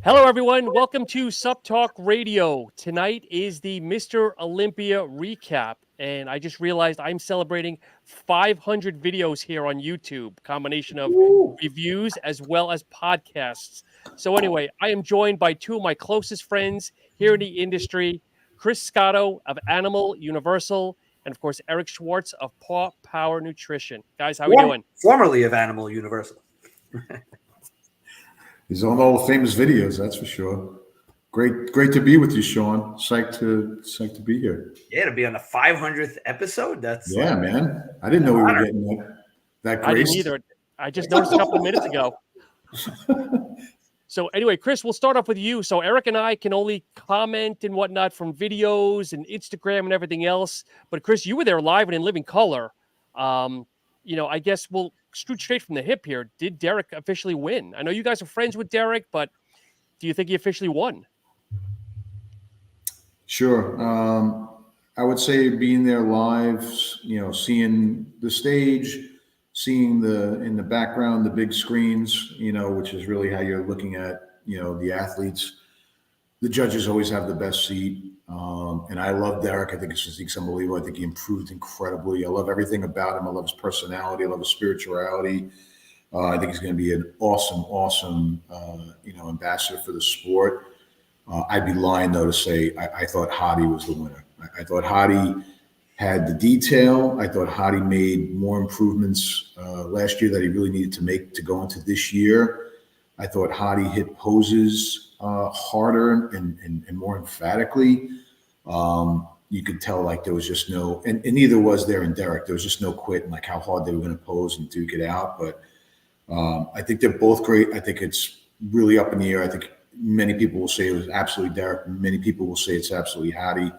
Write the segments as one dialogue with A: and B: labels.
A: Hello, everyone. Welcome to Sup Talk Radio. Tonight is the Mr. Olympia recap, and I just realized I'm celebrating 500 videos here on YouTube, combination of reviews as well as podcasts. So, anyway, I am joined by two of my closest friends here in the industry, Kris Scotto of Animal Universal, and of course, Eric Schwartz of Paw Power Nutrition. Guys, how we doing?
B: Formerly of Animal Universal.
C: He's on all the famous videos, that's for sure. Great to be with you, Shaun. Psyched to be here.
B: Yeah, to be on the 500th episode. That's
C: man. I didn't know we were getting that grace.
A: I didn't either. I just noticed a couple of minutes ago. So anyway, Kris, we'll start off with you. So Eric and I can only comment and whatnot from videos and Instagram and everything else. But Kris, you were there live and in living color. I guess we'll shoot straight from the hip here. Did Derek officially win? I know you guys are friends with Derek, but do you think he officially won?
C: Sure. I would say being there live, seeing the stage, seeing in the background, the big screens, which is really how you're looking at, the athletes. The judges always have the best seat. And I love Derek. I think he's unbelievable. I think he improved incredibly. I love everything about him. I love his personality. I love his spirituality. I think he's going to be an awesome, ambassador for the sport. I'd be lying, though, to say I thought Hadi was the winner. I thought Hadi had the detail. I thought Hadi made more improvements last year that he really needed to make to go into this year. I thought Hadi hit poses harder and more emphatically. You could tell like there was just no, and neither was there in Derek. There was just no quit and like how hard they were going to pose and duke it out. But I think they're both great. I think it's really up in the air. I think many people will say it was absolutely Derek. Many people will say it's absolutely Hadi.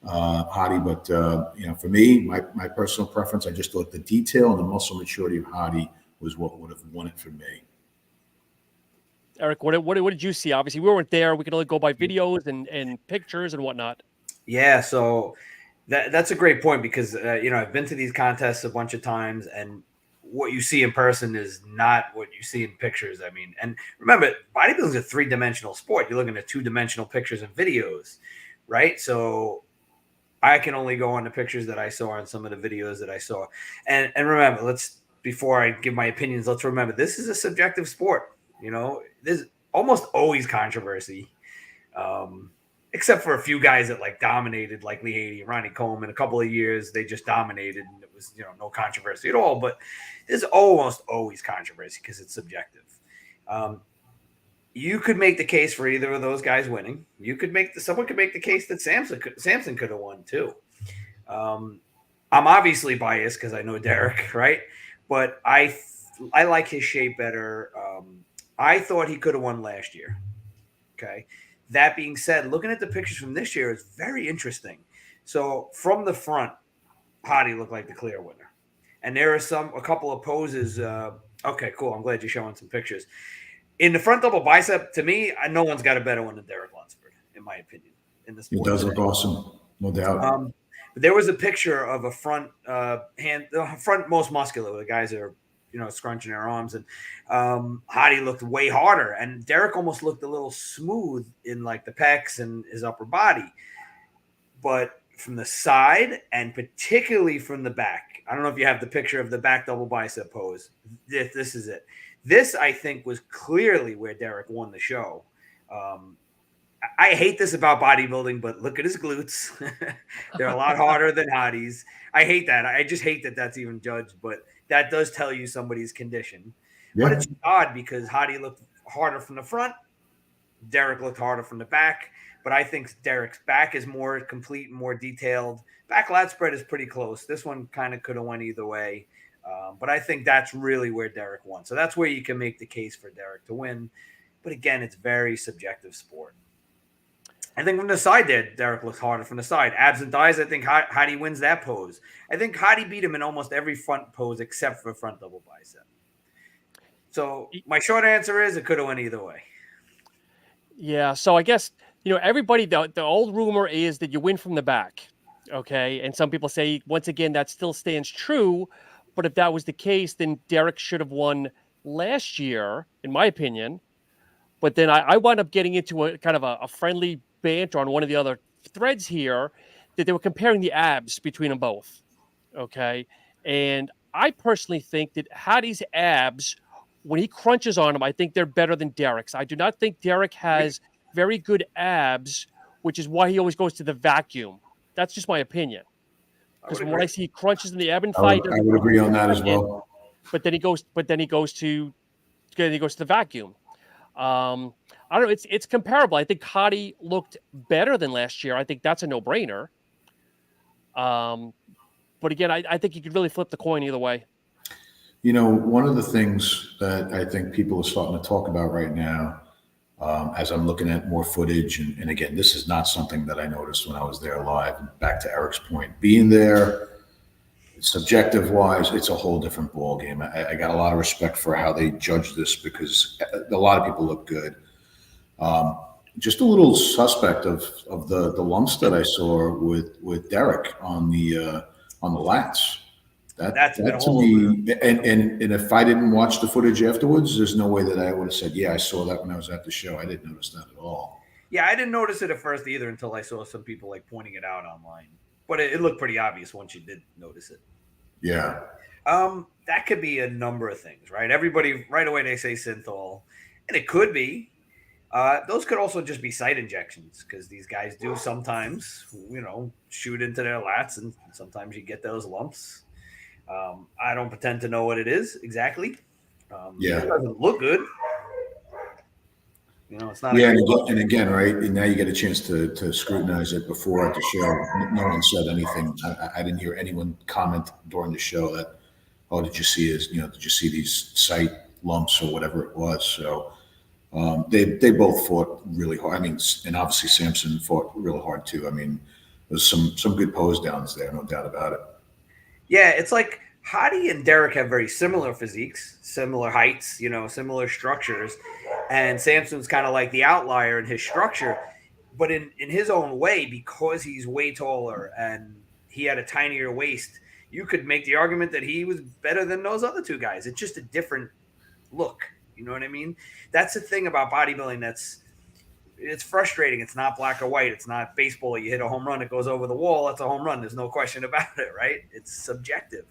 C: But for me, my personal preference, I just thought the detail and the muscle maturity of Hadi was what would have won it for me.
A: Eric, what did you see? Obviously, we weren't there. We could only go by videos and pictures and whatnot.
B: Yeah, so that's a great point because I've been to these contests a bunch of times, and what you see in person is not what you see in pictures. I mean, and remember, bodybuilding is a three-dimensional sport. You're looking at two-dimensional pictures and videos, right? So I can only go on the pictures that I saw on some of the videos that I saw. And remember, before I give my opinions, let's remember this is a subjective sport. There's almost always controversy. Except for a few guys that like dominated, like Lee Hadi and Ronnie Coleman. A couple of years, they just dominated, and it was no controversy at all. But there's almost always controversy because it's subjective. You could make the case for either of those guys winning. Someone could make the case that Samson could have won too. I'm obviously biased because I know Derek, right? But I like his shape better. I thought he could have won last year. Okay. That being said, looking at the pictures from this year is very interesting. So from the front, Hadi looked like the clear winner. And there are a couple of poses. Okay, cool. I'm glad you're showing some pictures. In the front double bicep, to me, no one's got a better one than Derek Lunsford, in my opinion. In this,
C: it does look awesome, no doubt.
B: But there was a picture of a front hand, the front most muscular. The guys are scrunching their arms, and Hadi looked way harder, and Derek almost looked a little smooth in like the pecs and his upper body. But from the side, and particularly from the back, I don't know if you have the picture of the back double bicep pose. This is it. This, I think, was clearly where Derek won the show. I hate this about bodybuilding, but look at his glutes. They're a lot harder than Hadi's. I hate that. I just hate that that's even judged, but that does tell you somebody's condition. Yeah. But it's odd because Hadi looked harder from the front. Derek looked harder from the back. But I think Derek's back is more complete and more detailed. Back lat spread is pretty close. This one kind of could have went either way. But I think that's really where Derek won. So that's where you can make the case for Derek to win. But again, it's very subjective sport. I think from the side there, Derek looks harder from the side. Abs and thighs, I think Hadi wins that pose. I think Hadi beat him in almost every front pose except for front double bicep. So my short answer is it could have went either way.
A: Yeah, so I guess, everybody, the old rumor is that you win from the back, okay? And some people say, once again, that still stands true. But if that was the case, then Derek should have won last year, in my opinion. But then I wound up getting into a kind of a friendly banter on one of the other threads here that they were comparing the abs between them both. Okay. And I personally think that Hadi's abs, when he crunches on them, I think they're better than Derek's. I do not think Derek has very good abs, which is why he always goes to the vacuum. That's just my opinion. Because when I see he crunches in the ebb and fight,
C: I would agree on that as well.
A: But then he goes to the vacuum. I don't know. It's comparable. I think Hadi looked better than last year. I think that's a no-brainer. But again, I think you could really flip the coin either way.
C: One of the things that I think people are starting to talk about right now, as I'm looking at more footage, and again, this is not something that I noticed when I was there live. Back to Eric's point, being there, subjective wise, it's a whole different ball game. I got a lot of respect for how they judge this because a lot of people look good. Just a little suspect of the lumps that I saw with Derek on the lats. That to me, and if I didn't watch the footage afterwards, there's no way that I would have said, yeah, I saw that when I was at the show. I didn't notice that at all.
B: Yeah, I didn't notice it at first either until I saw some people like pointing it out online. But it looked pretty obvious once you did notice it.
C: Yeah.
B: That could be a number of things, right? Everybody right away they say synthol, and it could be. Those could also just be site injections because these guys do sometimes, shoot into their lats, and sometimes you get those lumps. I don't pretend to know what it is exactly. It doesn't look good. It's not.
C: Yeah, and again, right? And now you get a chance to scrutinize it before at the show. No one said anything. I didn't hear anyone comment during the show that, oh, did you see these site lumps or whatever it was? So they both fought really hard. I mean, and obviously Samson fought really hard too. I mean, there's some good pose downs there, no doubt about it.
B: Yeah, it's like Hadi and Derek have very similar physiques, similar heights, similar structures. And Samson's kind of like the outlier in his structure. But in his own way, because he's way taller and he had a tinier waist, you could make the argument that he was better than those other two guys. It's just a different look. You know what I mean? That's the thing about bodybuilding it's frustrating. It's not black or white. It's not baseball. You hit a home run, it goes over the wall. That's a home run. There's no question about it, right? It's subjective.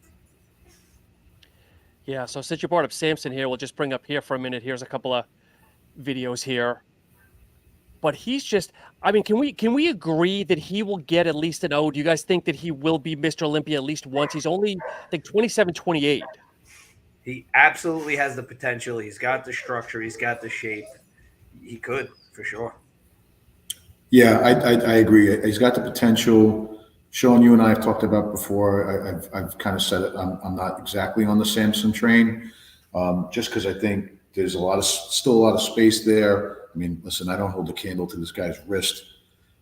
A: Yeah, so since you brought up Samson here, we'll just bring up here for a minute. Here's a couple of videos here. But he's just, I mean, can we agree that he will get at least an O? Do you guys think that he will be Mr. Olympia at least once? He's only, I think, 27, 28.
B: He absolutely has the potential. He's got the structure. He's got the shape. He could, for sure.
C: Yeah, I agree. He's got the potential. Shaun, you and I have talked about before. I've kind of said it. I'm not exactly on the Samson train, just because I think there's still a lot of space there. I mean, listen, I don't hold a candle to this guy's wrist,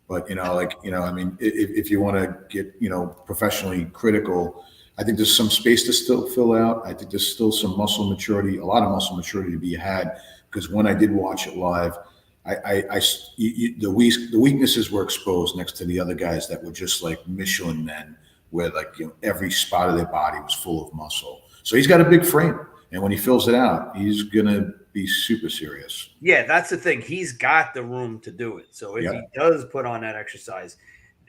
C: but I mean, if you want to get professionally critical, I think there's some space to still fill out. I think there's still some muscle maturity, a lot of muscle maturity to be had. Because when I did watch it live, the weaknesses were exposed next to the other guys that were just like Michelin men, where every spot of their body was full of muscle. So he's got a big frame, and when he fills it out, he's gonna be super serious.
B: Yeah, that's the thing. He's got the room to do it. So if he does put on that exercise,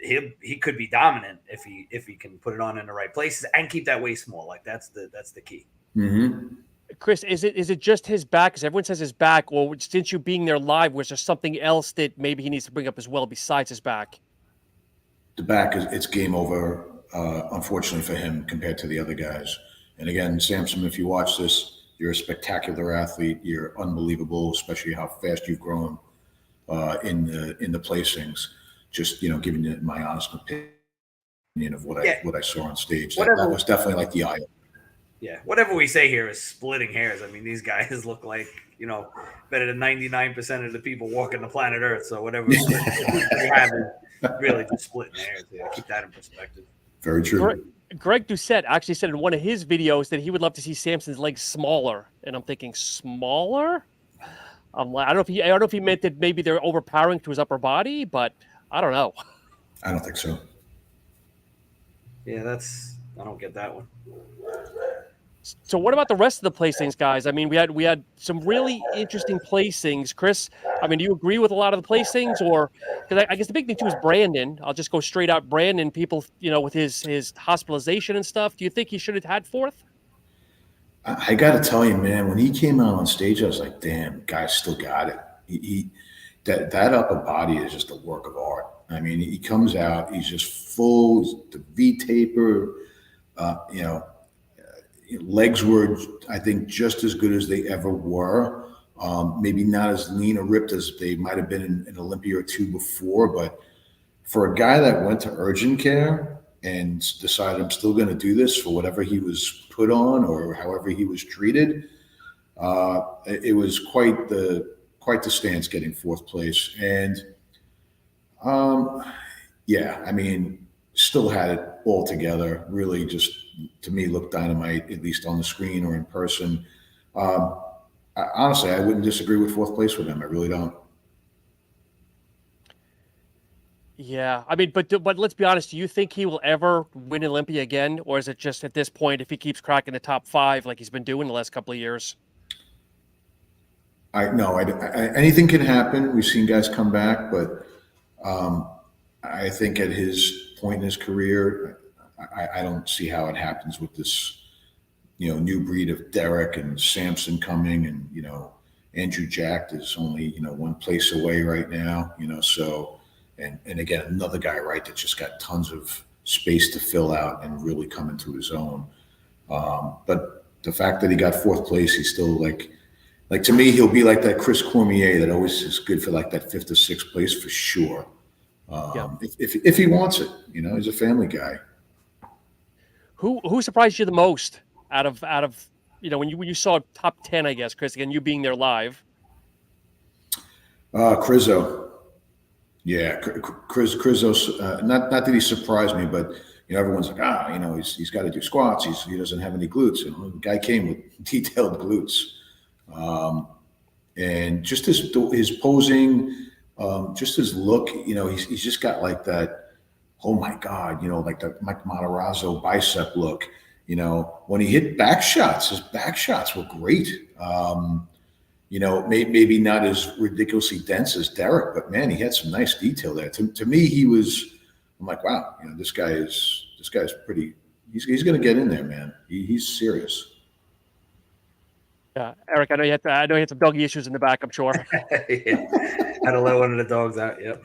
B: he could be dominant if he can put it on in the right places and keep that waist small. Like that's the key.
C: Mm-hmm.
A: Chris, is it just his back? Because everyone says his back. Well, since you being there live, was there something else that maybe he needs to bring up as well besides his back?
C: The back it's game over, unfortunately for him compared to the other guys. And again, Samson, if you watch this, you're a spectacular athlete. You're unbelievable, especially how fast you've grown in the placings. Just giving you my honest opinion of what I saw on stage. That was definitely like the eye.
B: Yeah, whatever we say here is splitting hairs. I mean, these guys look like, better than 99% of the people walking the planet Earth. So whatever we have is really just splitting hairs. Yeah, keep that in perspective.
C: Very true.
A: Greg Doucette actually said in one of his videos that he would love to see Samson's legs smaller. And I'm thinking, smaller? I don't know if he meant that maybe they're overpowering to his upper body, but I don't know.
C: I don't think so.
B: Yeah, I don't get that one.
A: So what about the rest of the placings, guys? I mean, we had some really interesting placings. Kris, I mean, do you agree with a lot of the placings, or because I guess the big thing too is Brandon? I'll just go straight out. Brandon, people, with his hospitalization and stuff. Do you think he should have had fourth?
C: I got to tell you, man, when he came out on stage, I was like, damn, guy still got it. That upper body is just a work of art. I mean, he comes out, he's just full, the V taper, legs were, I think, just as good as they ever were. Maybe not as lean or ripped as they might have been in Olympia or two before, but for a guy that went to urgent care and decided I'm still going to do this for whatever he was put on or however he was treated, it was quite the stance getting fourth place. And yeah, I mean, still had it all together. Really, just to me, looked dynamite, at least on the screen or in person. Honestly, I wouldn't disagree with fourth place with him. I really don't.
A: Yeah, I mean, but let's be honest. Do you think he will ever win Olympia again, or is it just at this point, if he keeps cracking the top 5 like he's been doing the last couple of years?
C: Anything can happen. We've seen guys come back, but I think at his point in his career, I don't see how it happens with this, new breed of Derek and Samson coming, and Andrew Jack is only one place away right now. So. And again, another guy, right, that just got tons of space to fill out and really come into his own. But the fact that he got fourth place, he's still like to me, he'll be like that Chris Cormier that always is good for like that 5th or 6th place for sure. If he wants it, he's a family guy.
A: Who surprised you the most out of when you saw top 10, I guess, Kris, again, you being there live?
C: Krizo. Yeah, Krizo. Not that he surprised me, but everyone's like, he's got to do squats. He doesn't have any glutes, and the guy came with detailed glutes, and just his posing, just his look. He's just got like that. Oh my God, like the Mike Matarazzo bicep look. When he hit back shots, his back shots were great. Maybe not as ridiculously dense as Derek, but man, he had some nice detail there. To me, I'm like, wow, this guy's pretty. He's going to get in there, man. He's serious.
A: Yeah, Eric, I know you had some doggy issues in the back, I'm sure.
B: Yeah. Had to let one of the dogs out. Yep.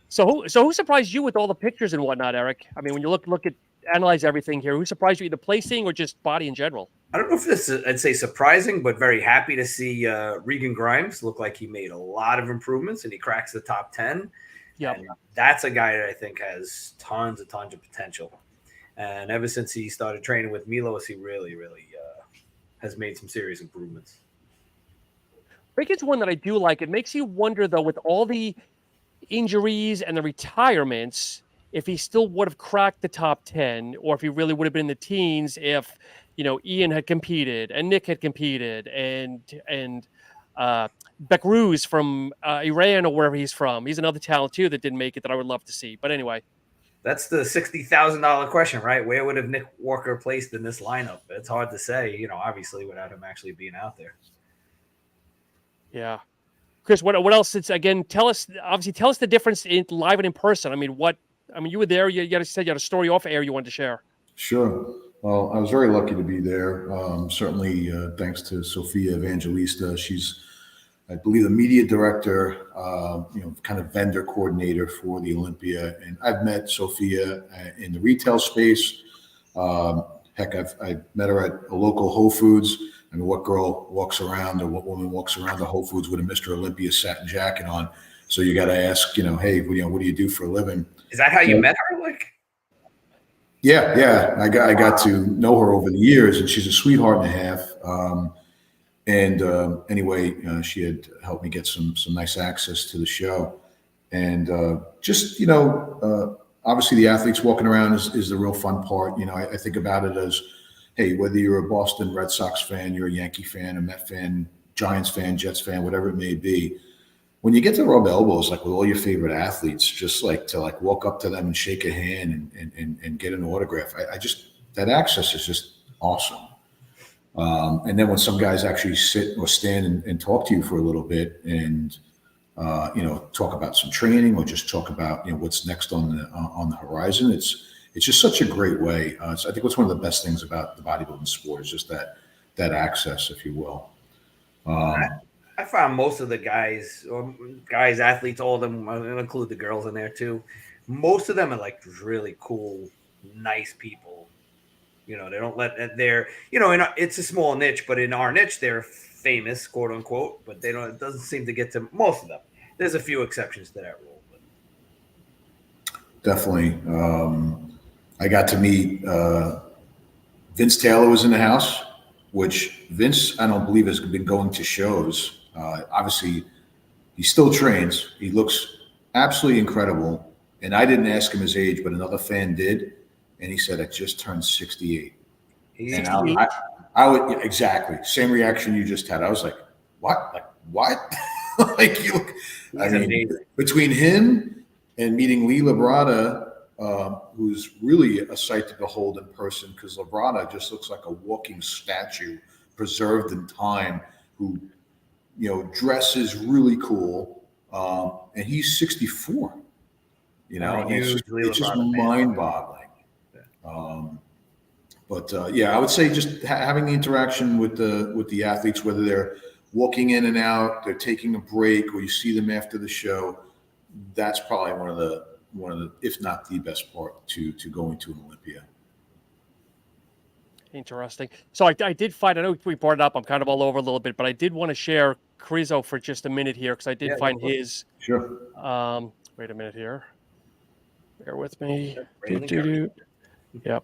A: So who surprised you with all the pictures and whatnot, Eric? I mean, when you look at analyze everything here, who surprised you, either placing or just body in general?
B: I don't know if this is, I'd say surprising, but very happy to see Regan Grimes look like he made a lot of improvements and he cracks the top 10.
A: Yeah,
B: that's a guy that I think has tons of potential. And ever since he started training with Milos, he really has made some serious improvements.
A: Regan's one that I do like. It makes you wonder, though, with all the injuries and the retirements, if he still would have cracked the top 10, or if he really would have been in the teens if, Ian had competed and Nick had competed and Bekruz from Iran or wherever he's from. He's another talent too that didn't make it that I would love to see. But anyway.
B: That's the $60,000 question, right? Where would have Nick Walker placed in this lineup? It's hard to say, obviously without him actually being out there.
A: Yeah. Kris, what else? It's again, tell us the difference in live and in person. I mean, you were there. You said you had a story off air you wanted to share.
C: Sure. Well, I was very lucky to be there. Certainly, thanks to Sophia Evangelista. She's, I believe, the media director, kind of vendor coordinator for the Olympia. And I've met Sophia in the retail space. Heck, I've met her at a local Whole Foods. I mean, what girl walks around or what woman walks around the Whole Foods with a Mr. Olympia satin jacket on? So you got to ask, hey, what do you do for a living?
B: Is that how you met her?
C: Yeah. I got to know her over the years, and she's a sweetheart and a half. Anyway, she had helped me get some nice access to the show, and obviously the athletes walking around is the real fun part. I think about it as, hey, whether you're a Boston Red Sox fan, you're a Yankee fan, a Met fan, Giants fan, Jets fan, whatever it may be. When you get to rub elbows, like with all your favorite athletes, just like to walk up to them and shake a hand and get an autograph. That access is just awesome. And then when some guys actually sit or stand and talk to you for a little bit and, talk about some training or just talk about, what's next on the horizon, it's just such a great way. I think what's one of the best things about the bodybuilding sport is just that access, if you will.
B: I found most of the guys, athletes, all of them, I'll include the girls in there too. Most of them are like really cool, nice people. They don't let it's a small niche, but in our niche, they're famous, quote unquote, but they don't, it doesn't seem to get to most of them. There's a few exceptions to that rule. But.
C: Definitely. I got to meet Vince Taylor was in the house, which Vince, I don't believe, has been going to shows. Obviously, he still trains. He looks absolutely incredible. And I didn't ask him his age, but another fan did. And he said, I just turned 68. And I would, exactly, same reaction you just had. I was like, what? Like, what? Like, you look, between him and meeting Labrada, who's really a sight to behold in person, because Labrada just looks like a walking statue preserved in time, who, dresses really cool. And he's 64, it's just mind-boggling. I would say just having the interaction with the athletes, whether they're walking in and out, they're taking a break, or you see them after the show, that's probably one of the, if not the best part to going to an Olympia.
A: Interesting. So I did find, I know we brought it up, I'm kind of all over a little bit, but I did want to share Krizo for just a minute here, because I did find his.
C: Sure.
A: Wait a minute here. Bear with me. Yep.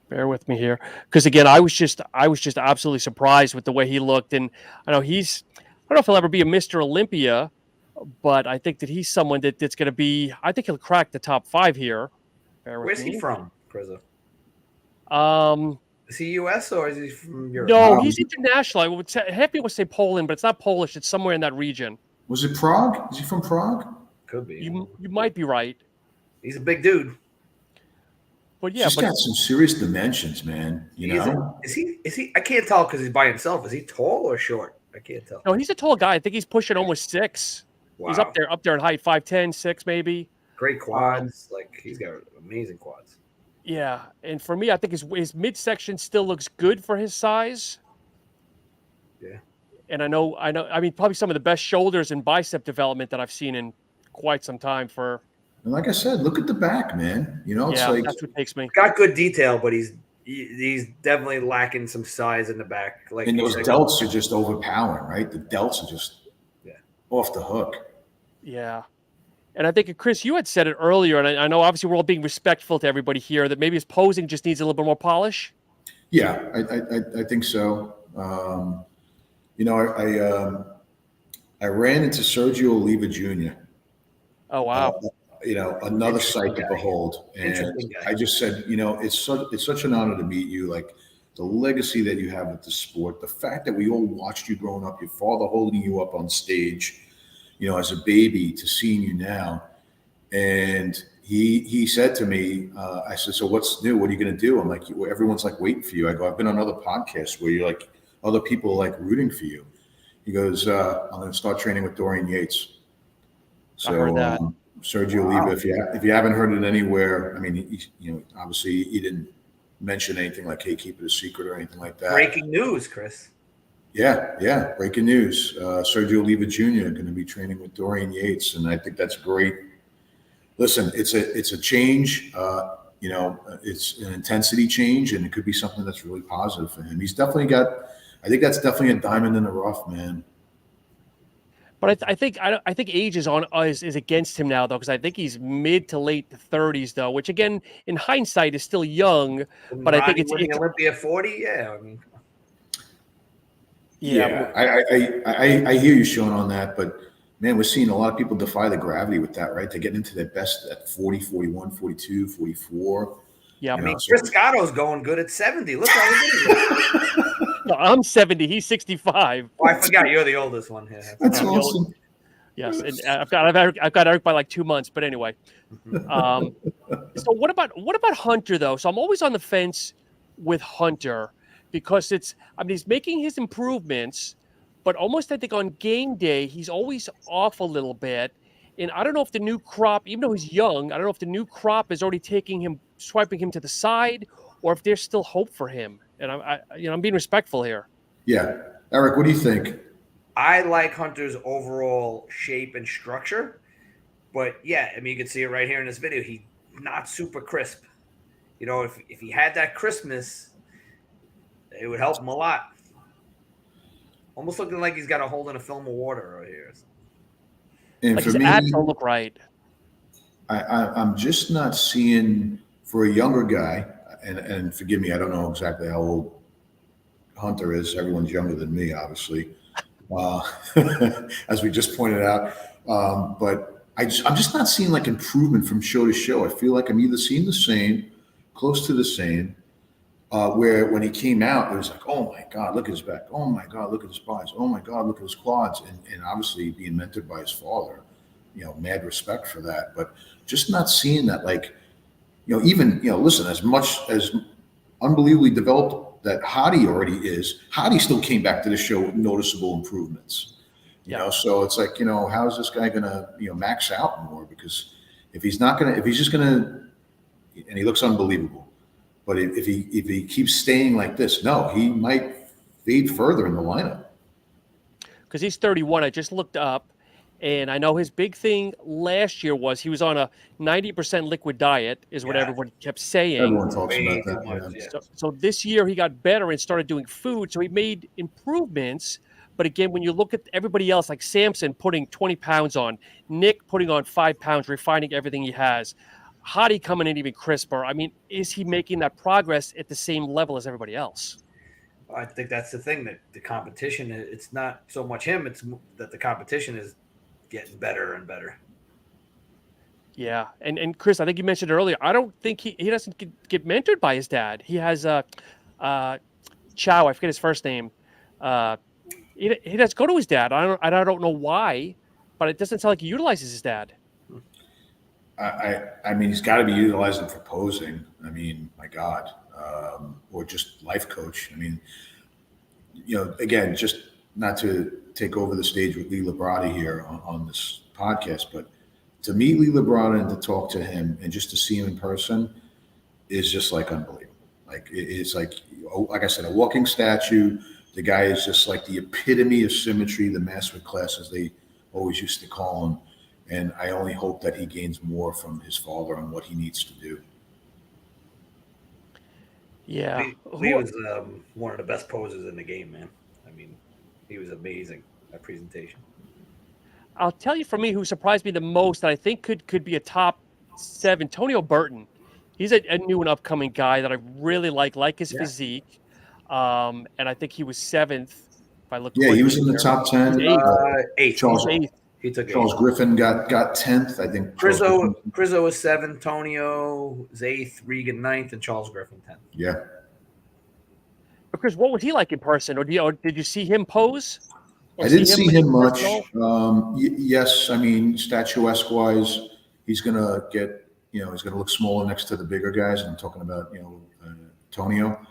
A: Bear with me here, because again, I was just absolutely surprised with the way he looked, and I know I don't know if he'll ever be a Mr. Olympia, but I think that he's someone that's going to be. I think he'll crack the top 5 here.
B: Where's he from, Krizo? Is he U.S. or is he from Europe?
A: No, he's international. I would say, half people would say Poland, but it's not Polish. It's somewhere in that region.
C: Was it Prague? Is he from Prague?
B: Could be.
A: You might be right.
B: He's a big dude.
A: But yeah,
C: he's got some serious dimensions, man.
B: Is he? I can't tell because he's by himself. Is he tall or short? I can't tell.
A: No, he's a tall guy. I think he's pushing almost 6. Wow. He's up there in height, 5'10", 6 maybe.
B: Great quads. He's got amazing quads.
A: Yeah, and for me, I think his midsection still looks good for his size.
B: Yeah.
A: And I know. I mean, probably some of the best shoulders and bicep development that I've seen in quite some time for.
C: And like I said, look at the back, man. It's like
A: that's what takes me.
B: Got good detail, but he's definitely lacking some size in the back.
C: And those delts are just overpowering, right? The delts are just off the hook.
A: Yeah. And I think, Kris, you had said it earlier, and I know obviously we're all being respectful to everybody here, that maybe his posing just needs a little bit more polish.
C: Yeah, I think so. I ran into Sergio Oliva Jr.
A: Oh, wow.
C: Another sight to behold. And I just said, it's such an honor to meet you. Like, the legacy that you have with the sport, the fact that we all watched you growing up, your father holding you up on stage, as a baby, to seeing you now. And he said to me, I said, so what's new? What are you going to do? I'm like, everyone's like waiting for you. I go, I've been on other podcasts where you're like, other people are like rooting for you. He goes, I'm going to start training with Dorian Yates. So,
A: I heard that.
C: Sergio Oliva, if you haven't heard it anywhere, I mean, obviously he didn't mention anything like, hey, keep it a secret or anything like that.
B: Breaking news, Kris.
C: Yeah. Breaking news. Sergio Oliva Jr. going to be training with Dorian Yates, and I think that's great. Listen, it's a change. It's an intensity change, and it could be something that's really positive for him. He's definitely got. I think that's definitely a diamond in the rough, man.
A: But I think age is against him now, though, because I think he's mid to late 30s, though, which again, in hindsight, is still young. But I think it's
B: Olympia 40. Yeah, I mean.
C: Yeah, I hear you, Shaun, on that, but man, we're seeing a lot of people defy the gravity with that, right? They're getting into their best at 40, 41, 42, 44.
A: Yeah,
B: I mean, Chris Scotto's going good at 70. Look how he's doing.
A: No, I'm 70. He's 65.
B: Oh, I forgot you're the oldest one here.
C: That's awesome.
A: Yes, and I've got Eric by like 2 months, but anyway. So what about Hunter though? So I'm always on the fence with Hunter, because he's making his improvements, but almost I think on game day, he's always off a little bit. And I don't know if the new crop, even though he's young, I don't know if the new crop is already swiping him to the side, or if there's still hope for him. And I'm being respectful here.
C: Yeah. Eric, what do you think?
B: I like Hunter's overall shape and structure, but yeah, I mean, you can see it right here in this video. He's not super crisp. You know, if he had that crispness, it would help him a lot. Almost looking like he's got a hole in a film of water right here.
C: And
A: Like
C: for
A: his
C: me,
A: abs don't look right.
C: I'm just not seeing, for a younger guy, and forgive me, I don't know exactly how old Hunter is. Everyone's younger than me, obviously, as we just pointed out. But I'm just not seeing like improvement from show to show. I feel like I'm either seeing the same, close to the same, where when he came out, it was like, oh my God, look at his back. Oh my God, look at his biceps. Oh my God, look at his quads. And obviously being mentored by his father, mad respect for that. But just not seeing that, like, even, listen, as much as unbelievably developed that Hadi already is, Hadi still came back to the show with noticeable improvements. You know, so it's like, how is this guy gonna, max out more? Because if he's just gonna, and he looks unbelievable, but if he keeps staying like this, no, he might fade further in the lineup.
A: Because he's 31. I just looked up, and I know his big thing last year was he was on a 90% liquid diet, is what everyone kept saying.
C: Everyone talks about that.
B: Yeah.
A: So this year he got better and started doing food. So he made improvements. But again, when you look at everybody else, like Samson putting 20 pounds on, Nick putting on 5 pounds, refining everything he has, Hadi coming in even crisper. I mean, is he making that progress at the same level as everybody else?
B: I think that's the thing, that the competition, it's not so much him, it's that the competition is getting better and better.
A: Yeah. And Kris, I think you mentioned earlier, I don't think he doesn't get mentored by his dad. He has Chow, I forget his first name. He does go to his dad. I don't know why, but it doesn't sound like he utilizes his dad.
C: I mean, he's got to be utilizing for posing. I mean, my God, or just life coach. I mean, again, just not to take over the stage with Lee Labrada here on this podcast, but to meet Lee Labrada and to talk to him and just to see him in person is just like unbelievable. Like it's like I said, a walking statue. The guy is just like the epitome of symmetry, the master class, as they always used to call him. And I only hope that he gains more from his father on what he needs to do.
A: Yeah.
B: Lee was one of the best posers in the game, man. I mean, he was amazing, that presentation.
A: I'll tell you, for me, who surprised me the most, that I think could be a top 7, Tonio Burton. He's a new and upcoming guy that I really like his physique. And I think he was 7th. If I look,
C: he was in the top 10.
B: 8th.
C: He took Charles 8th. Griffin got 10th, I think.
B: Rizzo was 7th. Tonio was 8th. Regan 9th, and Charles Griffin 10th.
C: Yeah.
A: But Kris, what was he like in person, or did you see him pose?
C: I didn't see him much. Yes, I mean, statuesque wise, he's gonna get. He's gonna look smaller next to the bigger guys. I'm talking about Tonio.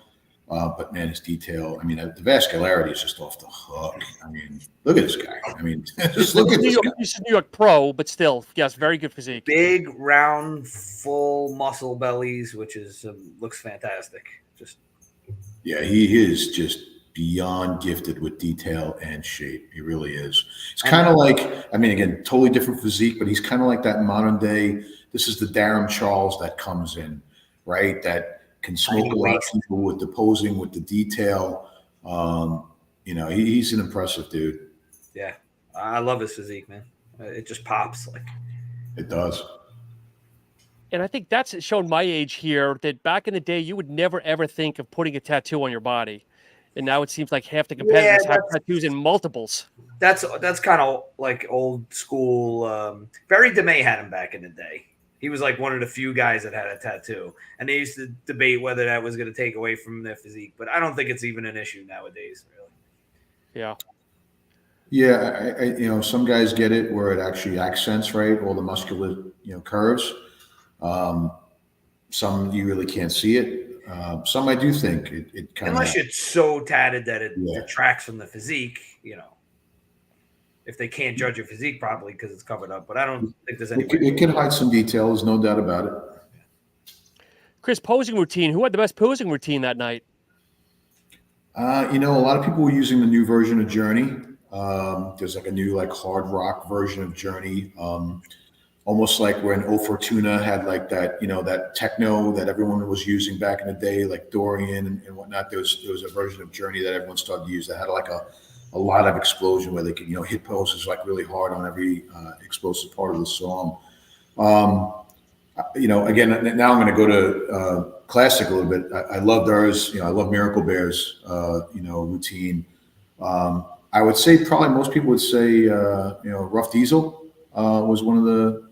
C: But man, his detail, I mean, the vascularity is just off the hook. I mean, look at this guy. I mean, just look at this guy.
A: He's a New York pro, but still, yes, very good physique.
B: Big, round, full muscle bellies, which is looks fantastic.
C: Yeah, he is just beyond gifted with detail and shape. He really is. It's kind of like, I mean, again, totally different physique, but he's kind of like that modern day. This is the Darren Charles that comes in, right? That can smoke a lot of people with the posing, with the detail. He's an impressive dude.
B: Yeah, I love his physique, man. It just pops. Like
C: it does.
A: And I think that's shown my age here, that back in the day, you would never, ever think of putting a tattoo on your body. And now it seems like half the competitors have tattoos in multiples.
B: That's kind of like old school. Barry DeMay had him back in the day. He was like one of the few guys that had a tattoo, and they used to debate whether that was going to take away from their physique. But I don't think it's even an issue nowadays, really.
A: Yeah.
C: Yeah, I some guys get it where it actually accents, right, all the muscular, curves. Some you really can't see it. Some I do think it kind of,
B: unless you're so tatted that it
C: Yeah.
B: detracts from the physique, if they can't judge your physique properly because it's covered up. But I don't think there's any.
C: it can hide some details, no doubt about it.
A: Chris, posing routine. Who had the best posing routine that night?
C: A lot of people were using the new version of Journey. There's like a new hard rock version of Journey. Almost like when O Fortuna had like that, that techno that everyone was using back in the day, like Dorian and whatnot. There was a version of Journey that everyone started to use that had like a lot of explosion where they could, hit poses like really hard on every explosive part of the song. Again, now I'm going to go to classic a little bit. I love theirs. I love Miracle Bear's, routine. I would say probably most people would say, Rough Diesel was one of the,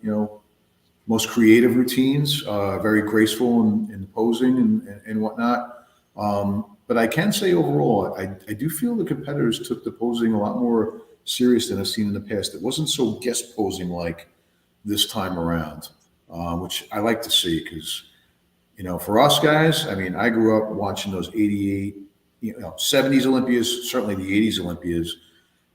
C: most creative routines, very graceful in posing and whatnot. But I can say overall, I do feel the competitors took the posing a lot more serious than I've seen in the past. It wasn't so guest posing like this time around, which I like to see because, for us guys, I mean, I grew up watching those 88, 70s Olympias, certainly the 80s Olympias.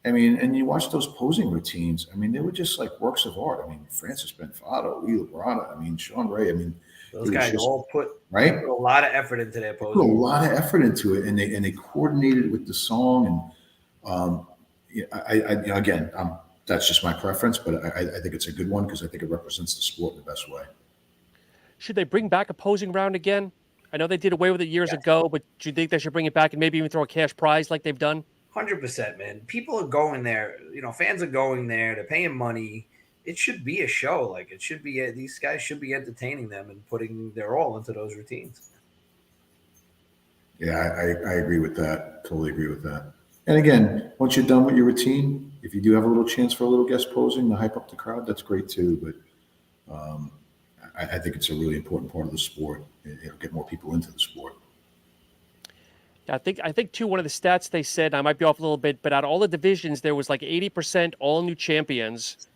C: I mean, and you watch those posing routines. I mean, they were just like works of art. I mean, Francis Benfato, Labrada, I mean, Shaun Ray. I mean,
B: those guys all put
C: a
B: lot of effort into their posing.
C: Put a lot of effort into it, and they coordinated with the song. And again, that's just my preference, but I think it's a good one because I think it represents the sport in the best way.
A: Should they bring back a posing round again? I know they did away with it years ago, but do you think they should bring it back and maybe even throw a cash prize like they've done?
B: 100%, man. People are going there. Fans are going there. They're paying money. It should be a show. Like it should be. These guys should be entertaining them and putting their all into those routines.
C: Yeah, I agree with that. Totally agree with that. And again, once you're done with your routine, if you do have a little chance for a little guest posing to hype up the crowd, that's great too. But I think it's a really important part of the sport. It'll get more people into the sport.
A: I think too, one of the stats they said, I might be off a little bit, but out of all the divisions, there was like 80% all new champions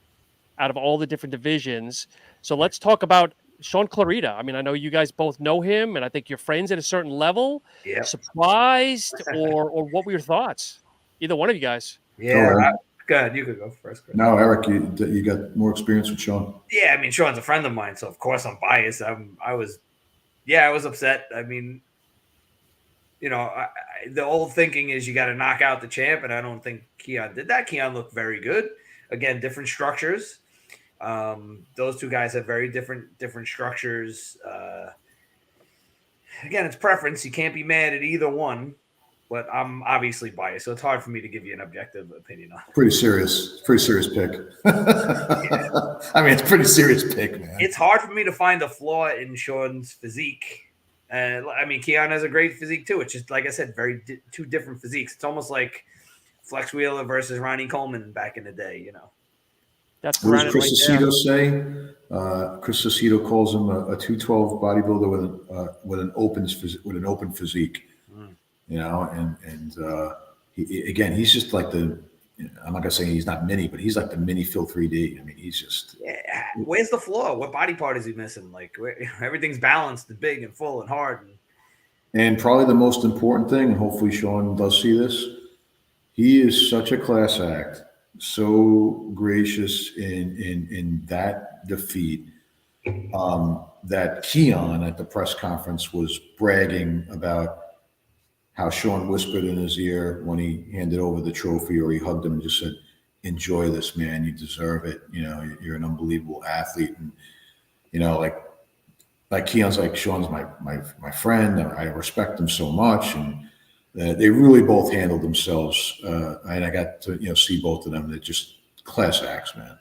A: out of all the different divisions. So let's talk about Shaun Clarida. I mean, I know you guys both know him, and I think you're friends at a certain level.
B: Yeah.
A: Surprised or what were your thoughts? Either one of you guys.
B: Yeah. Go ahead. You could go first, Chris.
C: No, Eric, you got more experience with Shaun.
B: Yeah, I mean, Shaun's a friend of mine, so of course I'm biased. I was upset. I mean, the old thinking is you got to knock out the champ, and I don't think Keone did that. Keone looked very good. Again, different structures. Those two guys have very different structures. Again, it's preference. You can't be mad at either one, but I'm obviously biased, so it's hard for me to give you an objective opinion on it.
C: Pretty serious pick. Yeah. I mean, it's a pretty serious pick, man.
B: It's hard for me to find a flaw in Shaun's physique. I mean, Keone has a great physique too. It's just, like I said, two different physiques. It's almost like Flex Wheeler versus Ronnie Coleman back in the day,
A: That's
C: what does Chris Scotto say? Chris Scotto calls him a 212 bodybuilder with an open physique. He's just like I'm not gonna say he's not mini, but he's like the mini Phil 3D. I mean, he's just.
B: Yeah. Where's the flaw? What body part is he missing? Like everything's balanced and big and full and hard.
C: And probably the most important thing, and hopefully Shaun does see this, he is such a class act, so gracious in that defeat, that Keone at the press conference was bragging about how Shaun whispered in his ear when he handed over the trophy, or he hugged him and just said, "Enjoy this, man. You deserve it. You're an unbelievable athlete." And like Keone's like, Shaun's my friend, and I respect him so much. And they really both handled themselves. And I got to see both of them. They're just class acts, man.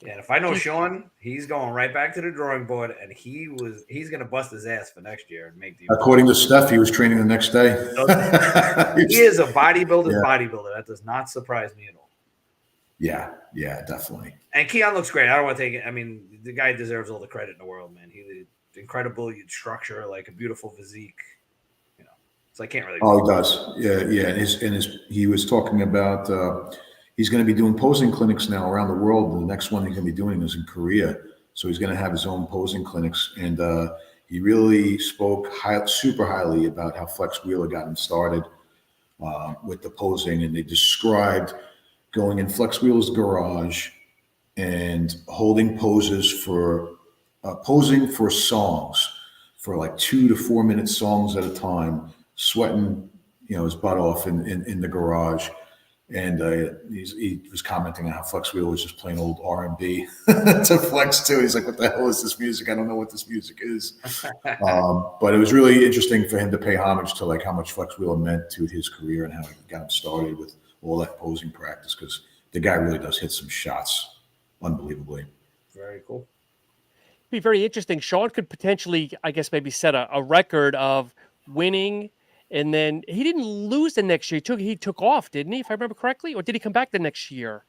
B: Yeah, if I know Shaun, he's going right back to the drawing board, and he's going to bust his ass for next year and make the.
C: According to Steph, he was training the next day.
B: He is a bodybuilder's bodybuilder. That does not surprise me at all.
C: Yeah, definitely.
B: And Keone looks great. I don't want to take it. I mean, the guy deserves all the credit in the world, man. He incredible structure, like a beautiful physique. So I can't really.
C: Oh, he does. Yeah. And he was talking about. He's going to be doing posing clinics now around the world. The next one he's going to be doing is in Korea. So he's going to have his own posing clinics. And he really spoke super highly about how Flex Wheeler got him started with the posing, and they described going in Flex Wheeler's garage and holding poses for posing for songs for like 2 to 4 minute songs at a time, sweating, his butt off in the garage. And he was commenting on how Flex Wheeler was just playing old R&B to Flex too. He's like, "What the hell is this music? I don't know what this music is." But it was really interesting for him to pay homage to like how much Flex Wheeler meant to his career and how he got him started with all that posing practice, because the guy really does hit some shots unbelievably.
B: Very cool.
A: Be very interesting. Shaun could potentially, I guess, maybe set a record of winning. And then he didn't lose the next year. He took off, didn't he? If I remember correctly, or did he come back the next year?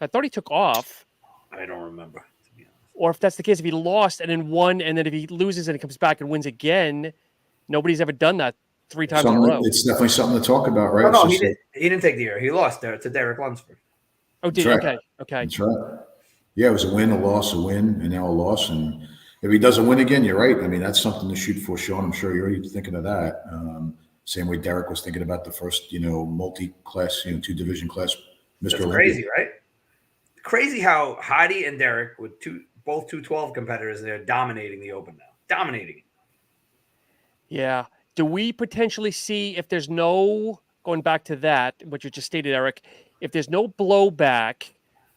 A: I thought he took off.
B: I don't remember, to be honest.
A: Or if that's the case, if he lost and then won, and then if he loses and he comes back and wins again, nobody's ever done that 3 times in a row.
C: It's definitely something to talk about, right?
B: No, he didn't take the year. He lost there to Derek Lunsford.
A: Oh, did
C: That's
A: he?
C: right.
A: Okay.
C: That's right. Yeah, it was a win, a loss, a win, and now a loss. And if he doesn't win again, you're right. I mean, that's something to shoot for, Shaun. I'm sure you're already thinking of that. Same way Derek was thinking about the first, multi-class, 2-division class Mr.
B: That's
C: Olympia.
B: crazy, right? Crazy how Hadi and Derek, with both 212 competitors, they're dominating the Open now. Dominating.
A: Yeah. Do we potentially see, if there's no, going back to that, what you just stated, Eric, if there's no blowback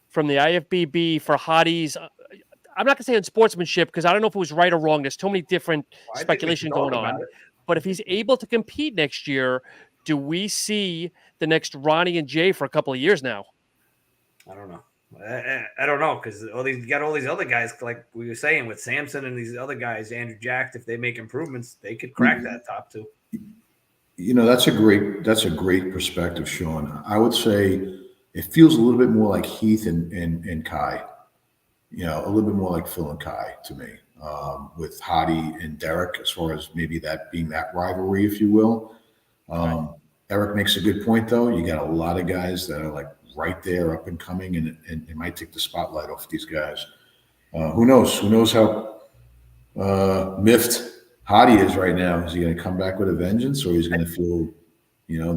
A: from the IFBB for Hadi's, I'm not going to say unsportsmanship, because I don't know if it was right or wrong. There's too many different speculation going on. But if he's able to compete next year, do we see the next Ronnie and Jay for a couple of years now?
B: I don't know. I don't know, because you got all these other guys, like we were saying, with Samson and these other guys, Andrew Jack, if they make improvements, they could crack that top 2.
C: That's a great perspective, Shaun. I would say it feels a little bit more like Heath and Kai, a little bit more like Phil and Kai to me, with Hadi and Derek, as far as maybe that being that rivalry, if you will. Eric makes a good point, though. You got a lot of guys that are like right there, up and coming, and it might take the spotlight off these guys. Who knows? Who knows how miffed Hadi is right now? Is he going to come back with a vengeance, or he's going to feel,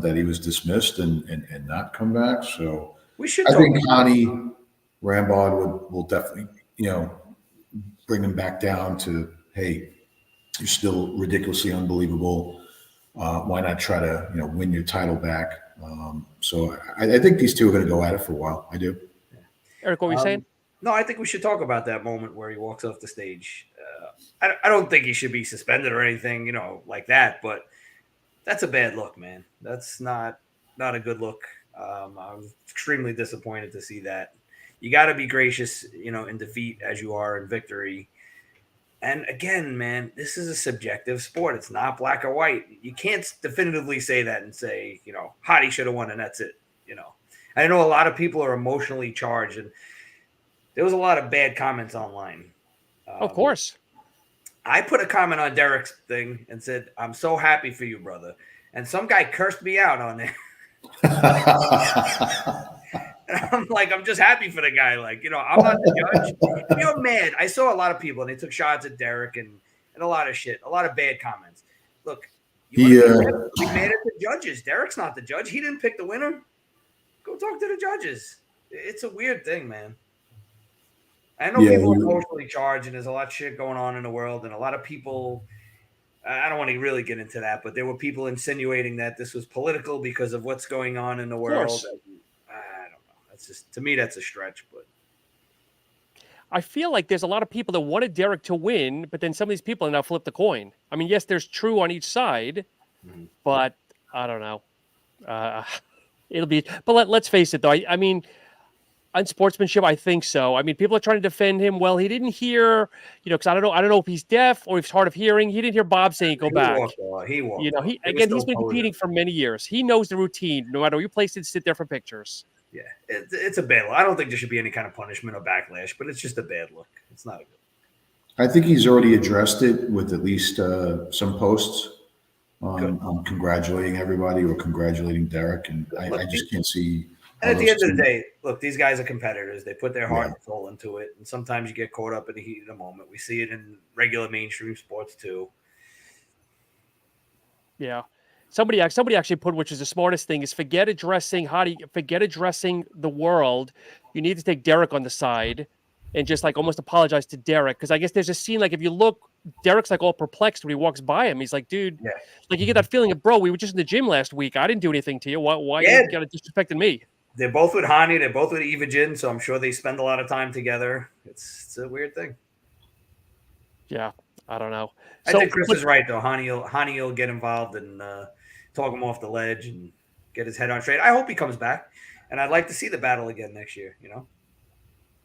C: that he was dismissed and not come back? So I think Hadi Rambod will definitely, bring him back down to, hey, you're still ridiculously unbelievable. Why not try to, win your title back? So I think these two are going to go at it for a while. I do.
A: Eric, what were you saying?
B: No, I think we should talk about that moment where he walks off the stage. I don't think he should be suspended or anything, like that. But that's a bad look, man. That's not a good look. I was extremely disappointed to see that. You got to be gracious, in defeat as you are in victory. And again, man, this is a subjective sport. It's not black or white. You can't definitively say that and say, Hadi should have won and that's it. I know a lot of people are emotionally charged, and there was a lot of bad comments online.
A: Of course.
B: I put a comment on Derek's thing and said, "I'm so happy for you, brother." And some guy cursed me out on there. And I'm like, I'm just happy for the guy. Like, I'm not the judge. If you're mad, I saw a lot of people, and they took shots at Derek and a lot of shit, a lot of bad comments. Look, be mad at the judges. Derek's not the judge. He didn't pick the winner. Go talk to the judges. It's a weird thing, man. I know people are emotionally charged, and there's a lot of shit going on in the world, and a lot of people, I don't want to really get into that, but there were people insinuating that this was political because of what's going on in the world. I don't know. That's just, to me, that's a stretch, but
A: I feel like there's a lot of people that wanted Derek to win, but then some of these people now flip the coin. I mean, yes, there's true on each side, but I don't know. It'll be, but let's face it, though. I mean, unsportsmanship, I think so. I mean, people are trying to defend him. Well, he didn't hear, because I don't know if he's deaf or if he's hard of hearing. He didn't hear Bob saying go back.
B: He walked.
A: He's been competing for many years. He knows the routine. No matter where you place it, sit there for pictures.
B: Yeah, it's a bad look. I don't think there should be any kind of punishment or backlash, but it's just a bad look. It's not a good look.
C: I think he's already addressed it with at least some posts on congratulating everybody or congratulating Derek, and I just can't see
B: And at the end of the day, look, these guys are competitors. They put their heart and soul into it. And sometimes you get caught up in the heat of the moment. We see it in regular mainstream sports too.
A: Yeah. Somebody actually put, which is the smartest thing, is forget addressing the world. You need to take Derek on the side and just like almost apologize to Derek. Because I guess there's a scene, like if you look, Derek's like all perplexed when he walks by him. He's like, dude, like you get that feeling of, bro, we were just in the gym last week. I didn't do anything to you. Why you got to disrespecting me?
B: They're both with Hani. They're both with Eva Jin. So I'm sure they spend a lot of time together. It's a weird thing.
A: Yeah. I don't know.
B: I think Kris is right, though. Hani will get involved and talk him off the ledge and get his head on straight. I hope he comes back. And I'd like to see the battle again next year, you know?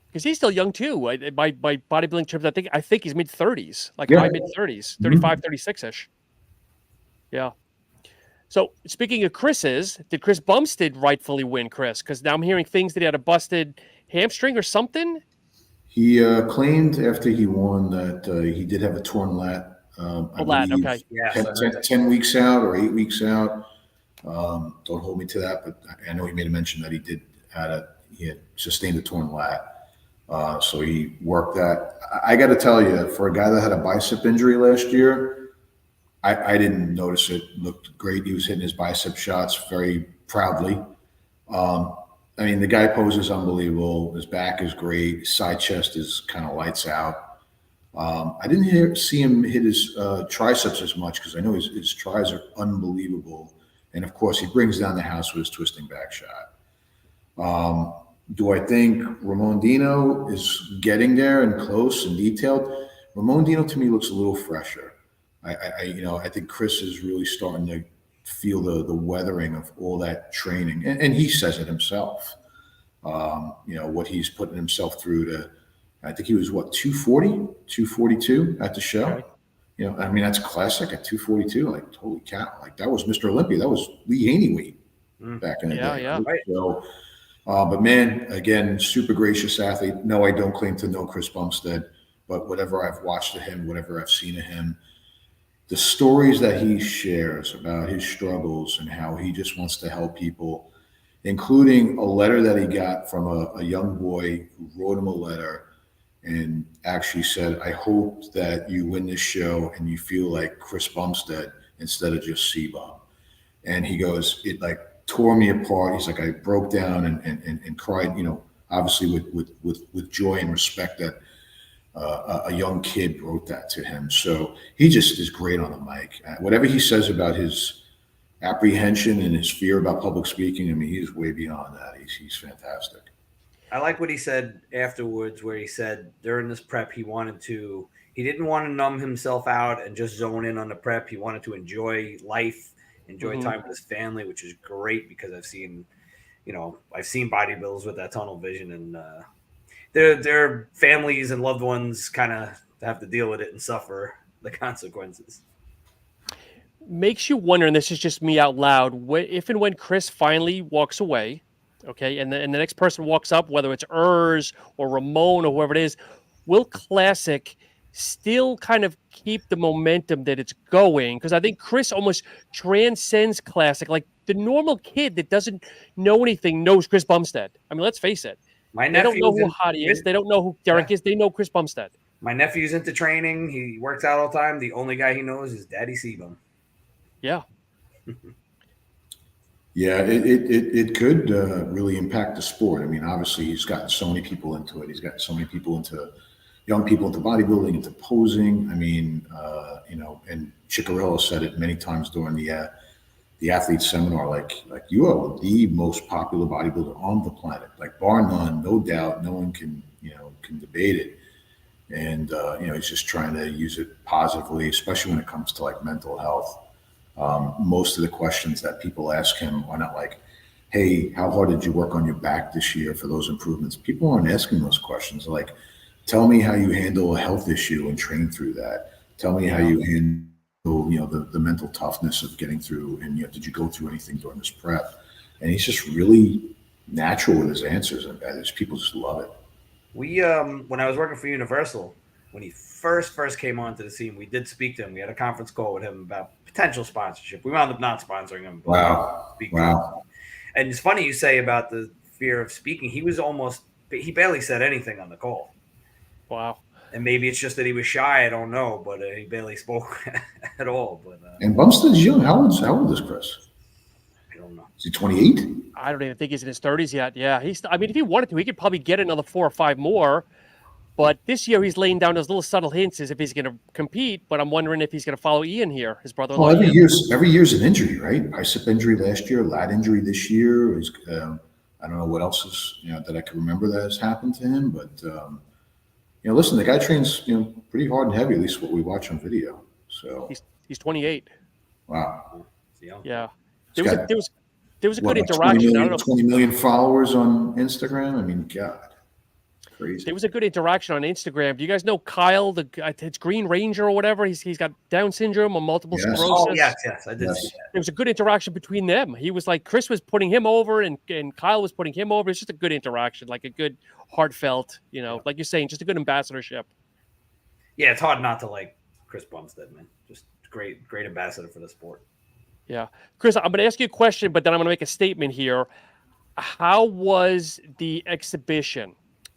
A: Because he's still young, too. By bodybuilding terms, I think he's mid-30s. Like high mid-30s. 35, 36-ish. Yeah. So, speaking of Chris's, did Kris Bumstead rightfully win, Kris? Because now I'm hearing things that he had a busted hamstring or something.
C: He claimed after he won that he did have a torn lat.
A: Okay.
C: Yeah. 10 weeks out or 8 weeks out. Don't hold me to that, but I know he made a mention that he had sustained a torn lat. So he worked that. I got to tell you, for a guy that had a bicep injury last year, I didn't notice it. Looked great. He was hitting his bicep shots very proudly. I mean, the guy poses unbelievable. His back is great. His side chest is kind of lights out. I didn't see him hit his triceps as much because I know his tries are unbelievable. And, of course, he brings down the house with his twisting back shot. Do I think Ramon Dino is getting there and close and detailed? Ramon Dino, to me, looks a little fresher. I think Kris is really starting to feel the weathering of all that training. And he says it himself. What he's putting himself through I think he was 240, 242 at the show.
A: Okay.
C: That's classic at 242. Like, holy cow. Like, that was Mr. Olympia. That was Lee Haney weight back in the day.
A: Yeah.
C: Right? So, but man, again, super gracious athlete. No, I don't claim to know Kris Bumstead, but whatever I've watched of him, whatever I've seen of him, the stories that he shares about his struggles and how he just wants to help people, including a letter that he got from a young boy who wrote him a letter and actually said, I hope that you win this show and you feel like Kris Bumstead instead of just C-Bum. And he goes, it like tore me apart. He's like, I broke down and cried, obviously with joy and respect that a young kid wrote that to him. So he just is great on the mic. Whatever he says about his apprehension and his fear about public speaking, I mean, he's way beyond that. He's fantastic.
B: I like what he said afterwards, where he said during this prep, he didn't want to numb himself out and just zone in on the prep. He wanted to enjoy life, enjoy time with his family, which is great because I've seen bodybuilders with that tunnel vision, and their families and loved ones kind of have to deal with it and suffer the consequences.
A: Makes you wonder, and this is just me out loud, if and when Kris finally walks away, okay, and the next person walks up, whether it's Urs or Ramon or whoever it is, will Classic still kind of keep the momentum that it's going? Because I think Kris almost transcends Classic. Like the normal kid that doesn't know anything knows Kris Bumstead. I mean, let's face it. They don't know who Hadi is. They don't know who Derek is. They know Kris Bumstead.
B: My nephew's into training. He works out all the time. The only guy he knows is Daddy C-Bum.
A: Yeah.
C: Yeah, it could really impact the sport. I mean, obviously, he's gotten so many people into it. He's got so many young people into bodybuilding, into posing. I mean, and Ciccarello said it many times during the athlete seminar, like you are the most popular bodybuilder on the planet, like bar none, no doubt, no one can debate it. And he's just trying to use it positively, especially when it comes to like mental health. Most of the questions that people ask him are not like, hey, how hard did you work on your back this year for those improvements? People aren't asking those questions. They're like, tell me how you handle a health issue and train through that. Tell me how you handle the mental toughness of getting through, and did you go through anything during this prep? And he's just really natural with his answers, and people just love it.
B: We when I was working for Universal, when he first came onto the scene, we did speak to him. We had a conference call with him about potential sponsorship. We wound up not sponsoring him.
C: Wow.
B: And it's funny you say about the fear of speaking. He barely said anything on the call.
A: Wow.
B: And maybe it's just that he was shy. I don't know, but he barely spoke at all. But
C: and Bumstead's young. How old is Kris?
B: I don't know.
C: Is he 28?
A: I don't even think he's in his 30s yet. Yeah, I mean, if he wanted to, he could probably get another 4 or 5 more. But this year, he's laying down those little subtle hints as if he's going to compete. But I'm wondering if he's going to follow Ian here, his brother-in-law.
C: Well, every year's an injury, right? Bicep injury last year, lat injury this year. I don't know what else is that I can remember that has happened to him. But listen, the guy trains pretty hard and heavy. At least what we watch on video. So
A: he's 28.
C: Wow.
A: Yeah. There was a good interaction.
C: 20 million followers on Instagram. I mean, God. Crazy.
A: There was a good interaction on Instagram. Do you guys know Kyle, it's Green Ranger or whatever? He's got Down syndrome or multiple sclerosis.
B: Oh, yes, I did see that.
A: There was a good interaction between them. He was like, Kris was putting him over and Kyle was putting him over. It's just a good interaction, like a good heartfelt, like you're saying, just a good ambassadorship.
B: Yeah, it's hard not to like Kris Bumstead, man. Just great ambassador for the sport.
A: Yeah. Kris, I'm going to ask you a question, but then I'm going to make a statement here. How was the exhibition?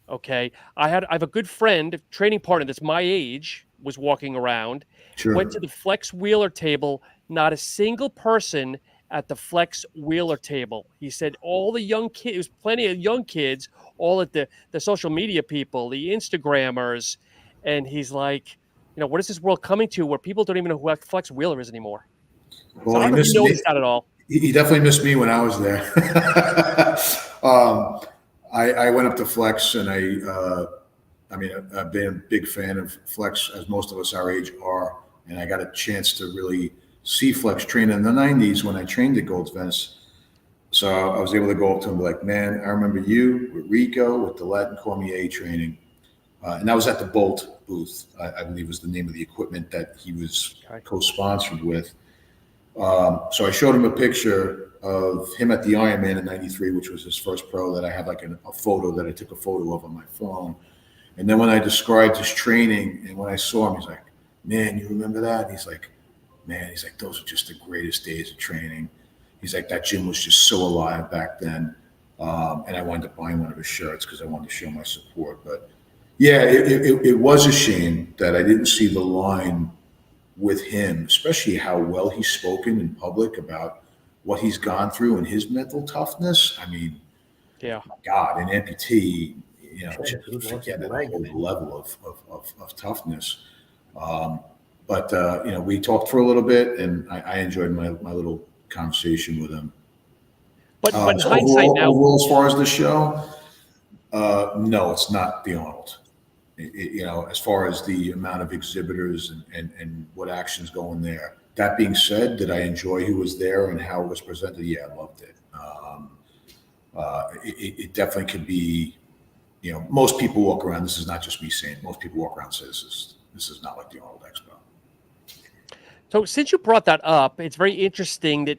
A: Okay. I have a good friend, training partner that's my age, was walking around, went to the flex wheeler table, not a single person at the flex wheeler table. He said all the young kids, there was plenty of young kids, all at the social media people, the Instagrammers. And he's like, what is this world coming to where people don't even know who a flex wheeler is anymore?
C: Well,
A: so I don't know if you noticed that at all.
C: He definitely missed me when I was there. I went up to Flex, and I've been a big fan of Flex, as most of us our age are, and I got a chance to really see Flex train in the 90s when I trained at Gold's Venice. So I was able to go up to him and be like, man, I remember you with Rico with the Latin Cormier training. And that was at the Bolt booth, I believe was the name of the equipment that he was co-sponsored with. So I showed him a picture of him at the Ironman in 93, which was his first pro, that I have like a photo that I took a photo of on my phone. And then when I described his training and when I saw him, he's like, man, you remember that? And he's like, those are just the greatest days of training. He's like, that gym was just so alive back then. And I wound up buying one of his shirts because I wanted to show my support. But yeah, it was a shame that I didn't see the line with him, especially how well he's spoken in public about what he's gone through and his mental toughness. I mean,
A: yeah,
C: my God, an amputee, forget that whole level of toughness. But we talked for a little bit, and I enjoyed my little conversation with him.
A: But in hindsight
C: overall, as far as the show, no, it's not the Arnold. As far as the amount of exhibitors and what actions go in there. That being said, did I enjoy who was there and how it was presented? Yeah, I loved it. It definitely could be, most people walk around. This is not just me saying. Most people walk around and say this is not like the Arnold Expo.
A: So since you brought that up, it's very interesting that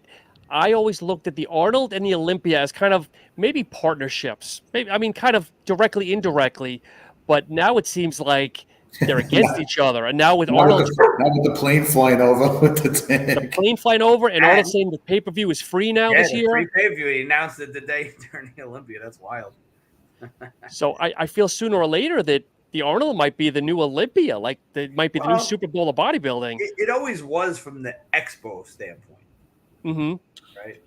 A: I always looked at the Arnold and the Olympia as kind of maybe partnerships. Kind of directly, indirectly. But now it seems like they're against each other. And now with Arnold,
C: with the plane flying over with the tank.
A: The plane flying over, and Arnold saying the pay-per-view is free now this year.
B: Free pay-per-view. He announced it the day during the Olympia. That's wild.
A: So I feel sooner or later that the Arnold might be the new Olympia, like it might be the new Super Bowl of bodybuilding.
B: It always was from the expo standpoint.
A: Mm-hmm.
B: Right.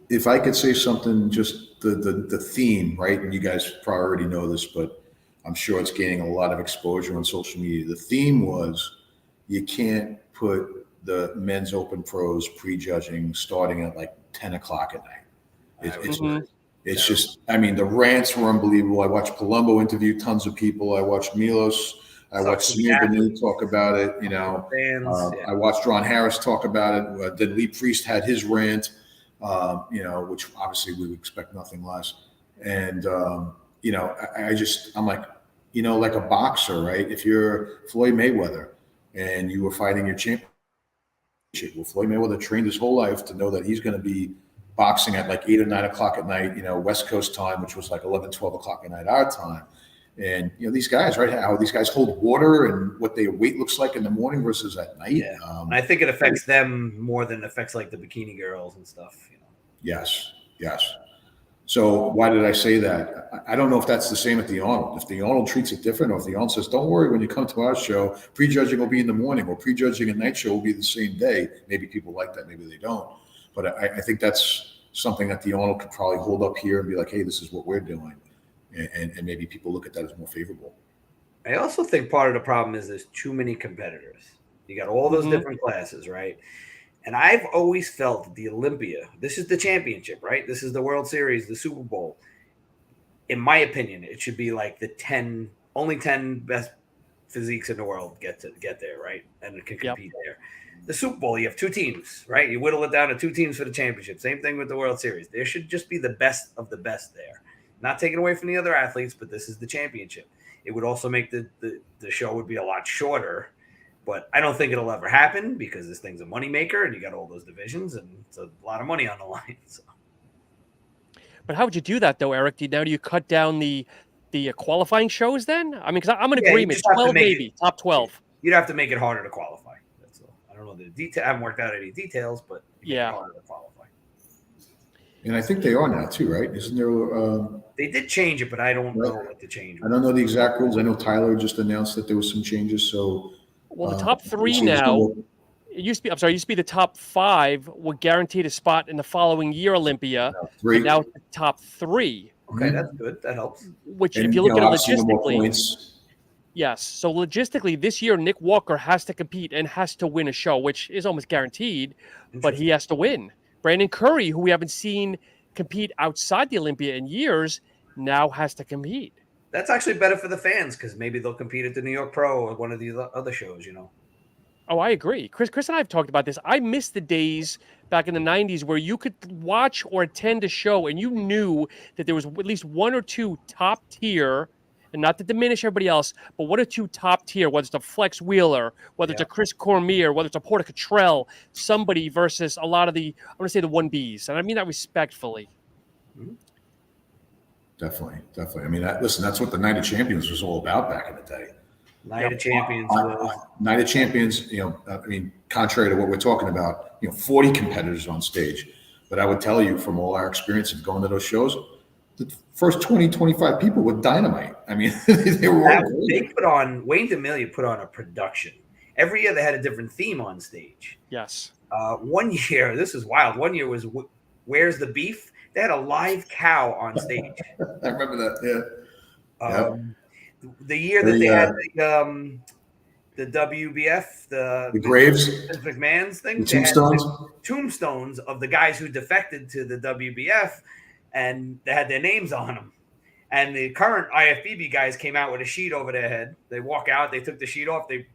C: If I could say something, just the theme, right? And you guys probably already know this, but I'm sure it's gaining a lot of exposure on social media. The theme was you can't put the men's open pros prejudging starting at like 10 o'clock at night. It's just, the rants were unbelievable. I watched Palumbo interview tons of people. I watched Milos. I watched Samir Benu talk about it. I watched Ron Harris talk about it. Then Lee Priest had his rant, which obviously we would expect nothing less. And, I'm like, like a boxer, right? If you're Floyd Mayweather and you were fighting your championship, well, Floyd Mayweather trained his whole life to know that he's going to be boxing at like 8 or 9 o'clock at night, West Coast time, which was like 11, 12 o'clock at night, our time. And, these guys, right, how these guys hold water and what their weight looks like in the morning versus at night.
B: Yeah. I think it affects them more than it affects like the bikini girls and stuff.
C: Yes. So why did I say that? I don't know if that's the same at the Arnold. If the Arnold treats it different, or if the Arnold says, don't worry, when you come to our show, prejudging will be in the morning, or prejudging a night show will be the same day. Maybe people like that, maybe they don't. But I think that's something that the Arnold could probably hold up here and be like, hey, this is what we're doing. And maybe people look at that as more favorable.
B: I also think part of the problem is there's too many competitors. You got all those different classes, right? And I've always felt that the Olympia, this is the championship, right? This is the World Series, the Super Bowl. In my opinion, it should be like the only 10 best physiques in the world get there, right? And can compete there. The Super Bowl, you have 2 teams, right? You whittle it down to 2 teams for the championship. Same thing with the World Series. There should just be the best of the best there. Not taken away from the other athletes, but this is the championship. It would also make the show would be a lot shorter. But I don't think it'll ever happen because this thing's a moneymaker and you got all those divisions and it's a lot of money on the line. So.
A: But how would you do that, though, Eric? Do you cut down the qualifying shows then? I mean, because I'm in agreement. 12 maybe, top 12.
B: You'd have to make it harder to qualify. That's all. I don't know the detail. I haven't worked out any details, but
A: yeah,
B: harder to qualify.
C: And I think they are now too, right? Isn't there?
B: They did change it, but I don't know what the change was.
C: I don't know the exact rules. I know Tyler just announced that there was some changes. So.
A: Well, the top 3 now, it used to be the top 5 were guaranteed a spot in the following year Olympia. And now it's the top 3.
B: Okay, that's good. That helps.
A: Which, if you look at it logistically, yes. So logistically, this year, Nick Walker has to compete and has to win a show, which is almost guaranteed, but he has to win. Brandon Curry, who we haven't seen compete outside the Olympia in years, now has to compete.
B: That's actually better for the fans because maybe they'll compete at the New York Pro or one of the other shows, you know.
A: Oh, I agree. Chris and I have talked about this. I miss the days back in the 90s where you could watch or attend a show and you knew that there was at least 1 or 2 top tier, and not to diminish everybody else, but 1 or 2 top tier, whether it's a Flex Wheeler, whether it's a Chris Cormier, whether it's a Porter Cottrell, somebody versus a lot of the, I want to say the 1Bs. And I mean that respectfully.
C: Mm-hmm. Definitely. I mean, listen, that's what the Night of Champions was all about back in the day.
B: Night of Champions.
C: Night of Champions, I mean, contrary to what we're talking about, 40 competitors on stage. But I would tell you from all our experience of going to those shows, the first 20, 25 people were dynamite. I mean, they were all great.
B: Wayne D'Amelia put on a production. Every year they had a different theme on stage.
A: Yes.
B: One year, this is wild. One year was Where's the Beef? They had a live cow on stage.
C: I remember that. Yeah.
B: The year that they had the WBF, the
C: Graves,
B: Vince McMahon's thing,
C: the tombstones,
B: tombstones of the guys who defected to the WBF, and they had their names on them. And the current IFBB guys came out with a sheet over their head. They walk out, they took the sheet off, they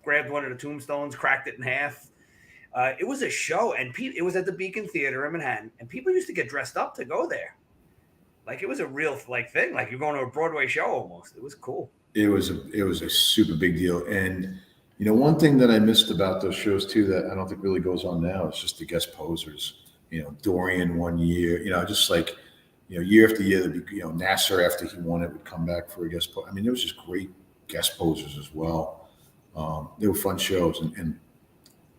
B: grabbed one of the tombstones, cracked it in half. It was a show, and it was at the Beacon Theater in Manhattan, and people used to get dressed up to go there. Like it was a real thing. Like you're going to a Broadway show almost. It was cool. It was
C: a super big deal. And one thing that I missed about those shows too that I don't think really goes on now is just the guest posers. Dorian one year. Just like year after year, there'd be Nasser after he won it would come back for a guest post. I mean, there was just great guest posers as well. They were fun shows and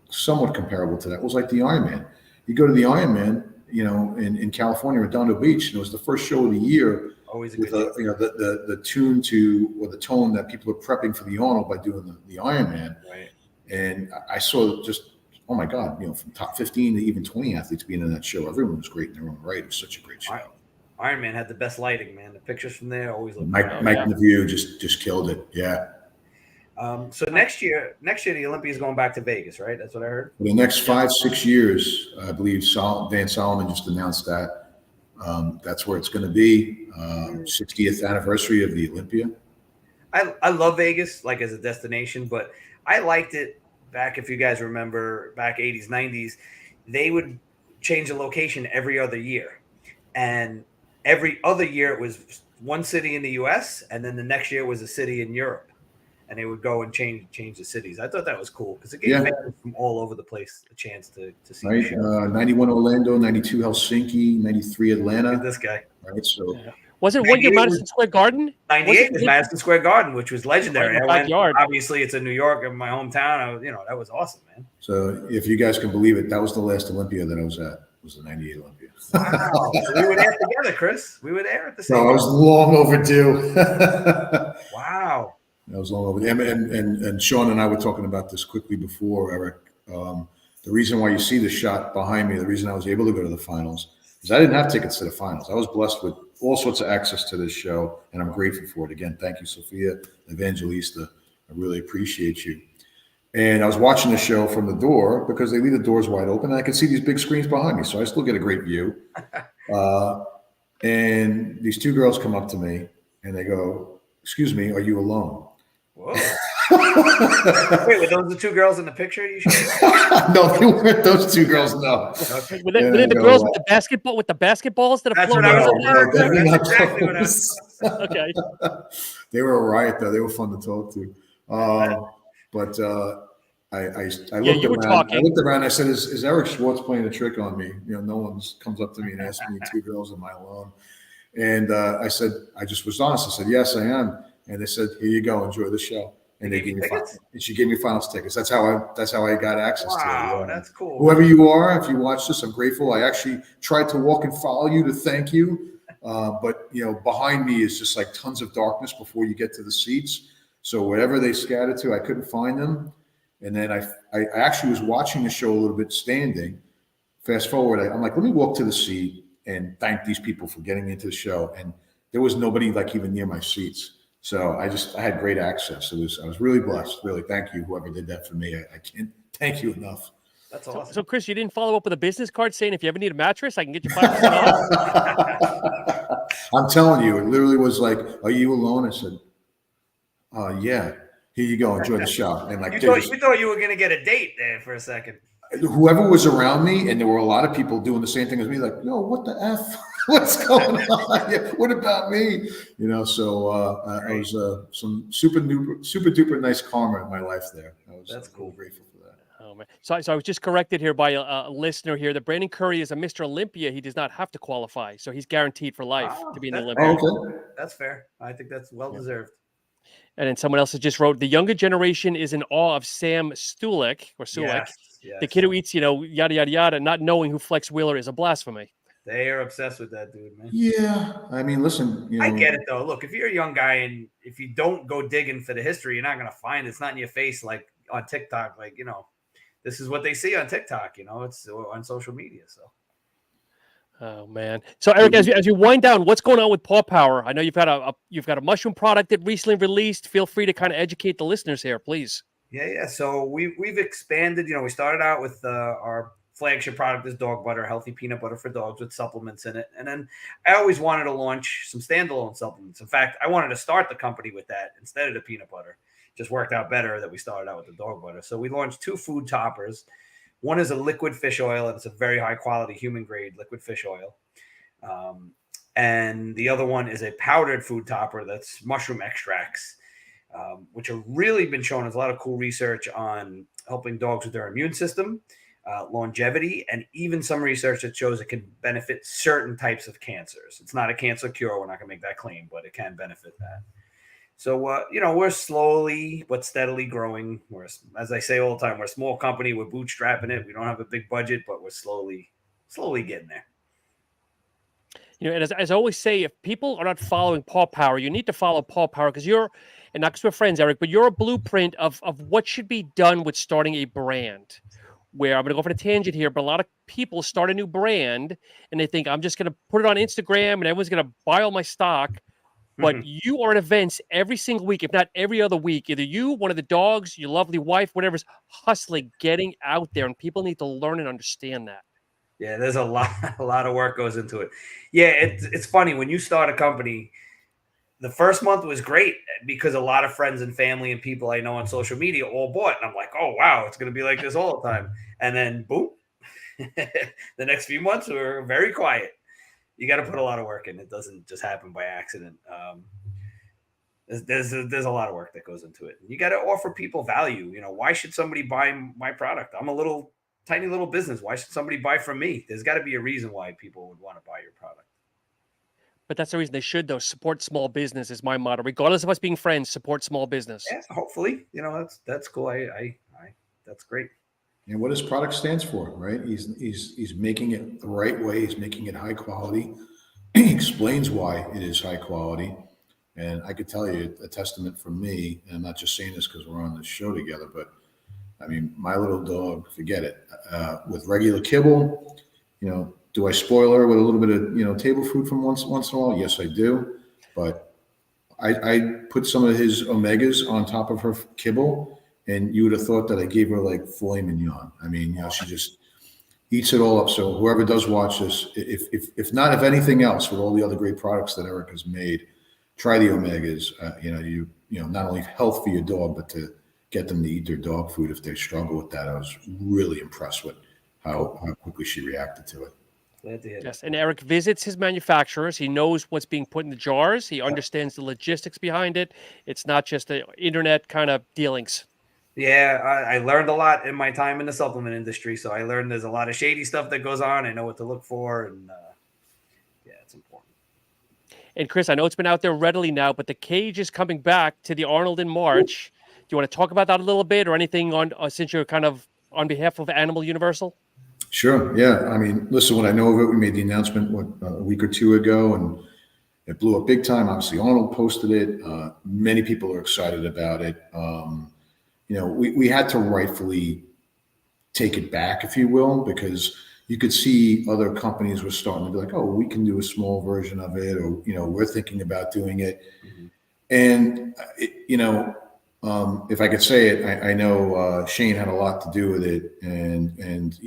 C: somewhat comparable to that. It was like the Ironman. You go to the Ironman, in California, Redondo Beach, and it was the first show of the year.
B: Always a
C: with
B: good
C: the tune to or the tone that people are prepping for the Arnold by doing the Ironman.
B: Right.
C: And I saw just, oh my God, from top 15 to even 20 athletes being in that show. Everyone was great in their own right. It was such a great show.
B: Ironman had the best lighting, man. The pictures from there always look
C: Mike Neveu just killed it. Yeah.
B: So next year the Olympia is going back to Vegas, right? That's what I heard.
C: For the next 5-6 years, I believe Van Solomon just announced that that's where it's going to be. 60th anniversary of the Olympia.
B: I love Vegas, like as a destination, but I liked it back. If you guys remember, back 80s, 90s, they would change the location every other year, and every other year it was one city in the U.S. and then the next year was a city in Europe. And they would go and change the cities. I thought that was cool because it gave fans from all over the place a chance to see.
C: Right, 91 Orlando, 92 Helsinki, 93 Atlanta.
B: Look at this guy.
C: Right, so
A: was it one year Madison Square Garden?
B: 98 was Madison Square Garden, which was legendary.
A: Backyard.
B: Obviously, it's in New York, in my hometown. That was awesome, man.
C: So if you guys can believe it, that was the last Olympia that I was at. was the 98 Olympia.
B: Wow. So we were there together, Kris. We were there at the same
C: No, I was long overdue.
B: Wow.
C: I was long overdue. And Shaun and I were talking about this quickly before, Eric. The reason why you see the shot behind me, the reason I was able to go to the finals, is I didn't have tickets to the finals. I was blessed with all sorts of access to this show, and I'm grateful for it. Again, thank you, Sophia, Evangelista. I really appreciate you. And I was watching the show from the door because they leave the doors wide open, and I could see these big screens behind me, so I still get a great view. And these two girls come up to me, and they go, "Excuse me, are you alone?"
B: Whoa. Wait, were those the two girls in the picture you showed?
C: No, they weren't those two girls. No.
B: Okay.
A: Were they the girls with the basketballs that are
B: That's what
A: floating
B: I was
A: around?
B: referring to.
C: No,
B: That's exactly what I was.
A: Okay.
C: They were a riot, though. They were fun to talk to. But I looked
A: you were
C: around.
A: talking.
C: I looked around. I said, "Is Eric Schwartz playing a trick on me?" You know, no one comes up to me and asks me, "Two girls, am I alone?" And I said, I just was honest. I said, "Yes, I am." And they said, "Here you go, enjoy the show." And they gave me
B: tickets?
C: and she gave me finals tickets. That's how I got access to it.
B: Wow, that's cool.
C: Whoever you are, if you watch this, I'm grateful. I actually tried to walk and follow you to thank you, but you know, behind me is just like tons of darkness before you get to the seats. So wherever they scattered to, I couldn't find them. And then I actually was watching the show a little bit standing. Fast forward, I'm like, let me walk to the seat and thank these people for getting into the show. And there was nobody like even near my seats. So I had great access. I was really blessed. Really, thank you, whoever did that for me. I can't thank you enough.
B: That's awesome.
A: So, Kris, you didn't follow up with a business card saying if you ever need a mattress, I can get you 5% off?
C: I'm telling you, it literally was like, "Are you alone?" I said, "Yeah." Here you go. Enjoy the show. And like,
B: you thought you were going to get a date there for a second.
C: Whoever was around me, and there were a lot of people doing the same thing as me, like, "Yo, what the F? What's going on? Yeah, what about me?" You know, so I was some super duper nice karma in my life there.
B: That's cool.
C: Grateful for that.
A: Oh, man. So I was just corrected here by a listener here that Brandon Curry is a Mr. Olympia. He does not have to qualify, so he's guaranteed for life to be an Olympian.
C: Okay.
B: That's fair. I think that's well deserved.
A: And then someone else has just wrote, the younger generation is in awe of Sam Stulik,
B: Yes.
A: the kid who eats, yada, yada, yada, not knowing who Flex Wheeler is a blasphemy.
B: They are obsessed with that dude, man.
C: Yeah. I mean, listen,
B: I get it, though. Look, if you're a young guy and if you don't go digging for the history, you're not going to find it. It's not in your face like on TikTok. Like, this is what they see on TikTok. It's on social media. So.
A: Oh man! So Eric, as you wind down, what's going on with Paw Power? I know you've got a mushroom product that recently released. Feel free to kind of educate the listeners here, please.
B: Yeah. So we've expanded. We started out with our flagship product is dog butter, healthy peanut butter for dogs with supplements in it. And then I always wanted to launch some standalone supplements. In fact, I wanted to start the company with that instead of the peanut butter. Just worked out better that we started out with the dog butter. So we launched 2 food toppers. One is a liquid fish oil, and it's a very high quality human grade liquid fish oil. And the other one is a powdered food topper that's mushroom extracts, which have really been shown. There's a lot of cool research on helping dogs with their immune system, longevity, and even some research that shows it can benefit certain types of cancers. It's not a cancer cure. We're not going to make that claim, but it can benefit that. So, we're slowly but steadily growing. As I say all the time, we're a small company. We're bootstrapping it. We don't have a big budget, but we're slowly getting there.
A: And as I always say, if people are not following Paw Power, you need to follow Paw Power because and not because we're friends, Eric, but you're a blueprint of what should be done with starting a brand. Where I'm going to go for a tangent here, but a lot of people start a new brand and they think I'm just going to put it on Instagram and everyone's going to buy all my stock. But you are at events every single week, if not every other week. Either you, one of the dogs, your lovely wife, whatever's hustling, getting out there, and people need to learn and understand that.
B: Yeah, there's a lot of work goes into it. Yeah, it's funny when you start a company. The first month was great because a lot of friends and family and people I know on social media all bought, and I'm like, oh wow, it's going to be like this all the time. And then boom, the next few months were very quiet. You got to put a lot of work in. It doesn't just happen by accident. There's a lot of work that goes into it. You got to offer people value. Why should somebody buy my product? I'm a tiny little business. Why should somebody buy from me? There's got to be a reason why people would want to buy your product. But
A: that's the reason they should, though. Support small business is my motto. Regardless of us being friends, support small business.
B: Yeah, hopefully, that's cool. I that's great.
C: And what his product stands for, right? He's making it the right way. He's making it high quality. He explains why it is high quality. And I could tell you a testament from me, and I'm not just saying this because we're on this show together, but I mean, my little dog, forget it. With regular kibble, do I spoil her with a little bit of, table food from once in a while? Yes, I do. But I put some of his omegas on top of her kibble, and you would have thought that I gave her like filet mignon. I mean, she just eats it all up. So whoever does watch this, if anything else, with all the other great products that Eric has made, try the omegas. You not only health for your dog, but to get them to eat their dog food if they struggle with that. I was really impressed with how quickly she reacted to it.
A: Yes, and Eric visits his manufacturers. He knows what's being put in the jars. He understands the logistics behind it. It's not just the internet kind of dealings.
B: Yeah, I learned a lot in my time in the supplement industry. So I learned there's a lot of shady stuff that goes on. I know what to look for, and it's important.
A: And Kris, I know it's been out there readily now, but the cage is coming back to the Arnold in March. Do you want to talk about that a little bit, or anything on since you're kind of on behalf of Animal Universal?
C: Sure. Yeah. I mean, listen, when I know of it, we made the announcement a week or two ago, and it blew up big time. Obviously, Arnold posted it. Many people are excited about it. We had to rightfully take it back, if you will, because you could see other companies were starting to be like, oh, we can do a small version of it, or, we're thinking about doing it. Mm-hmm. And, if I could say it, I know Shane had a lot to do with it, and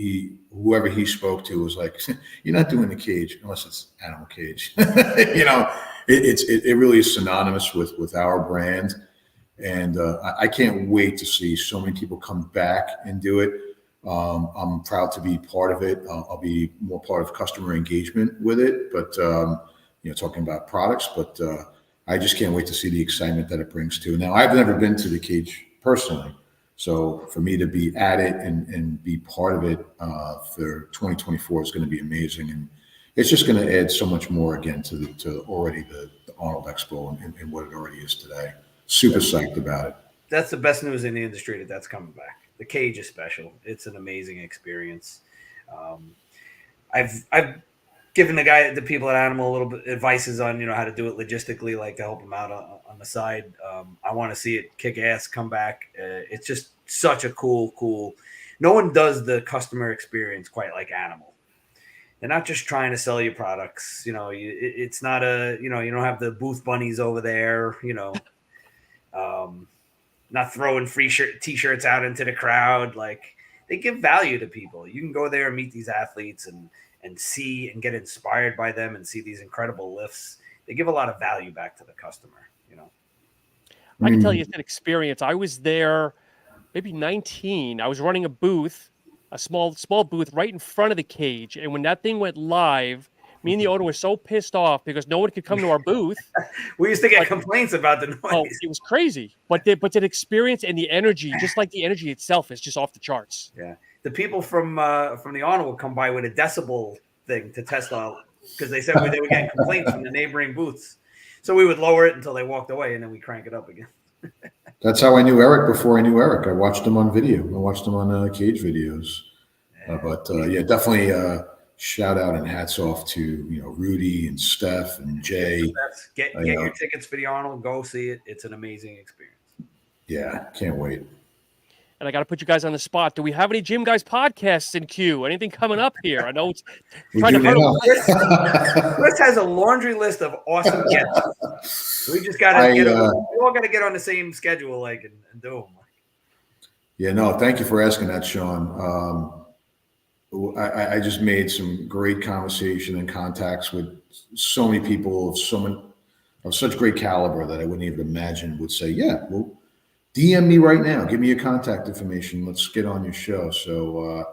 C: whoever he spoke to was like, "You're not doing the cage unless it's animal cage." It really is synonymous with our brand, and I can't wait to see so many people come back and do it. I'm proud to be part of it. I'll be more part of customer engagement with it, but talking about products, but. I just can't wait to see the excitement that it brings to. Now, I've never been to the cage personally, so for me to be at it and be part of it for 2024 is going to be amazing, and it's just going to add so much more again to already the Arnold Expo and what it already is today. Super psyched about it.
B: That's the best news in the industry that's coming back. The cage is special. It's an amazing experience. I've given the people at Animal a little bit advices on, how to do it logistically, like to help them out on the side. I want to see it kick ass, come back. It's just such a cool. No one does the customer experience quite like Animal. They're not just trying to sell you products. It's not you don't have the booth bunnies over there, not throwing free t-shirts out into the crowd. Like, they give value to people. You can go there and meet these athletes and see and get inspired by them and see these incredible lifts. They give a lot of value back to the customer,
A: I can tell you it's an experience. I was there maybe 19. I was running a booth, a small booth right in front of the cage. And when that thing went live, me and the owner were so pissed off because no one could come to our booth.
B: We used to get complaints about the noise.
A: Oh, it was crazy. But the experience and the energy, just like the energy itself, is just off the charts.
B: Yeah. The people from the Arnold would come by with a decibel thing to test out, because they said they were getting complaints from the neighboring booths. So we would lower it until they walked away, and then we crank it up again.
C: That's how I knew Eric before I knew Eric. I watched him on video. I watched him on cage videos. Definitely shout out and hats off to Rudy and Steph and Jay.
B: Get your tickets for the Arnold. Go see it. It's an amazing experience.
C: Yeah, can't wait.
A: And I got to put you guys on the spot. Do we have any Gym Guys podcasts in queue? Anything coming up here? I know it's trying to hurt.
B: Kris has a laundry list of awesome guests. We just got to we all got to get on the same schedule, and do them.
C: Yeah, no, thank you for asking that, Shaun. I just made some great conversation and contacts with so many people of such great caliber that I wouldn't even imagine would say, yeah, well, DM me right now. Give me your contact information. Let's get on your show. So,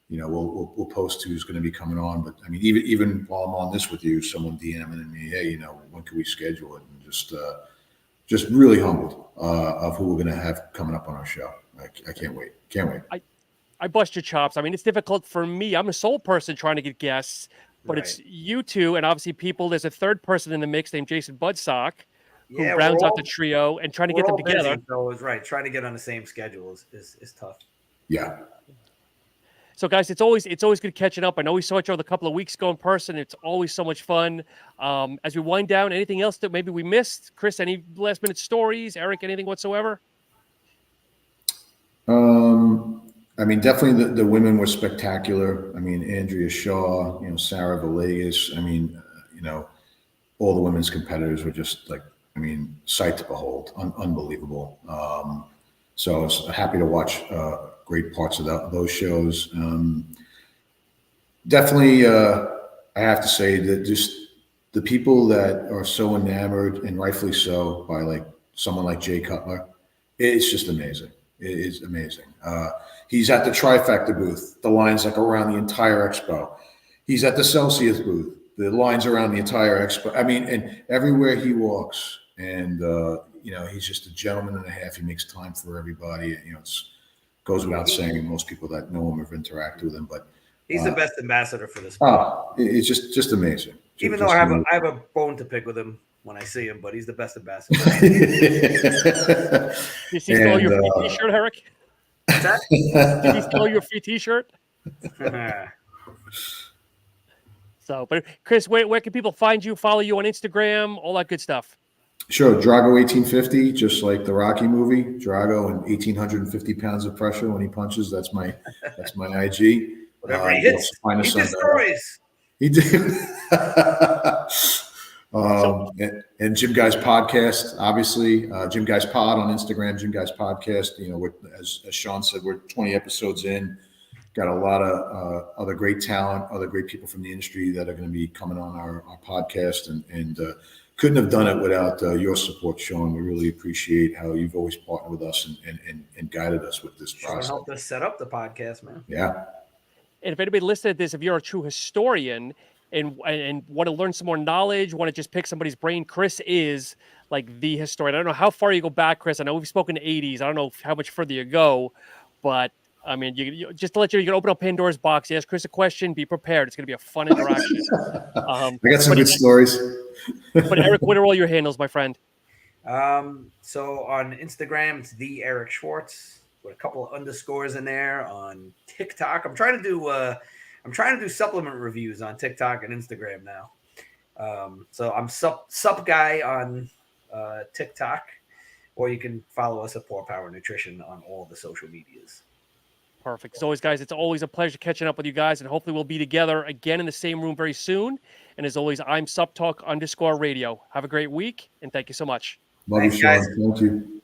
C: we'll post who's going to be coming on. But I mean, even while I'm on this with you, someone DMing me, hey, when can we schedule it? And just really humbled of who we're going to have coming up on our show. I can't wait. Can't wait.
A: I bust your chops. I mean, it's difficult for me. I'm a sole person trying to get guests, but right. It's you two and obviously people. There's a third person in the mix named Jason Budsock, who rounds out the trio, and trying to get them together.
B: So it's right. Trying to get on the same schedule is tough.
C: Yeah.
A: So, guys, it's always good catching up. I know we saw each other a couple of weeks ago in person. It's always so much fun. As we wind down, anything else that maybe we missed? Kris, any last minute stories? Eric, anything whatsoever?
C: I mean, definitely the women were spectacular. I mean, Andrea Shaw, Sarah Villegas. I mean, all the women's competitors were just like, I mean, sight to behold, unbelievable. So I was happy to watch great parts of those shows. Definitely, I have to say that just the people that are so enamored, and rightfully so, by like someone like Jay Cutler, it's just amazing. It is amazing. He's at the Trifecta booth. The line's like around the entire expo. He's at the Celsius booth. The line's around the entire expo. I mean, and everywhere he walks, and he's just a gentleman and a half. He makes time for everybody. It goes without saying. Most people that know him have interacted with him, but
B: he's the best ambassador for this sport.
C: It's just amazing.
B: Even though I have a bone to pick with him when I see him, but he's the best ambassador.
A: You see still your free T-shirt, Eric?
B: What's that?
A: Did he steal your free T-shirt? So, but Kris, where can people find you, follow you on Instagram, all that good stuff?
C: Sure. Drago 1850, just like the Rocky movie. Drago and 1,850 pounds of pressure when he punches. That's my IG.
B: Whatever he hits, he destroys.
C: He did. And Gym Guys Podcast, obviously. Gym Guys Pod on Instagram, Gym Guys Podcast. As Shaun said, we're 20 episodes in. Got a lot of other great talent, other great people from the industry that are going to be coming on our podcast, and couldn't have done it without your support, Shaun. We really appreciate how you've always partnered with us and guided us with this process.
B: Shaun helped us set up the podcast, man.
C: Yeah.
A: And if anybody listening to this, if you're a true historian and want to learn some more knowledge, want to just pick somebody's brain, Kris is like the historian. I don't know how far you go back, Kris. I know we've spoken to 80s. I don't know how much further you go, but I mean, you just to let you can open up Pandora's box. You ask Kris a question, be prepared. It's going to be a fun interaction.
C: I got some good stories.
A: But Eric, what are all your handles, my friend?
B: So on Instagram, it's the Eric Schwartz with a couple of underscores in there. On TikTok, I'm trying to do supplement reviews on TikTok and Instagram now. So I'm sup guy on TikTok, or you can follow us at Poor Power Nutrition on all the social medias.
A: Perfect. As always, guys, it's always a pleasure catching up with you guys, and hopefully we'll be together again in the same room very soon. And as always, I'm SupTalk_radio. Have a great week, and thank you so much.
C: Love you, Shaun. Thank you.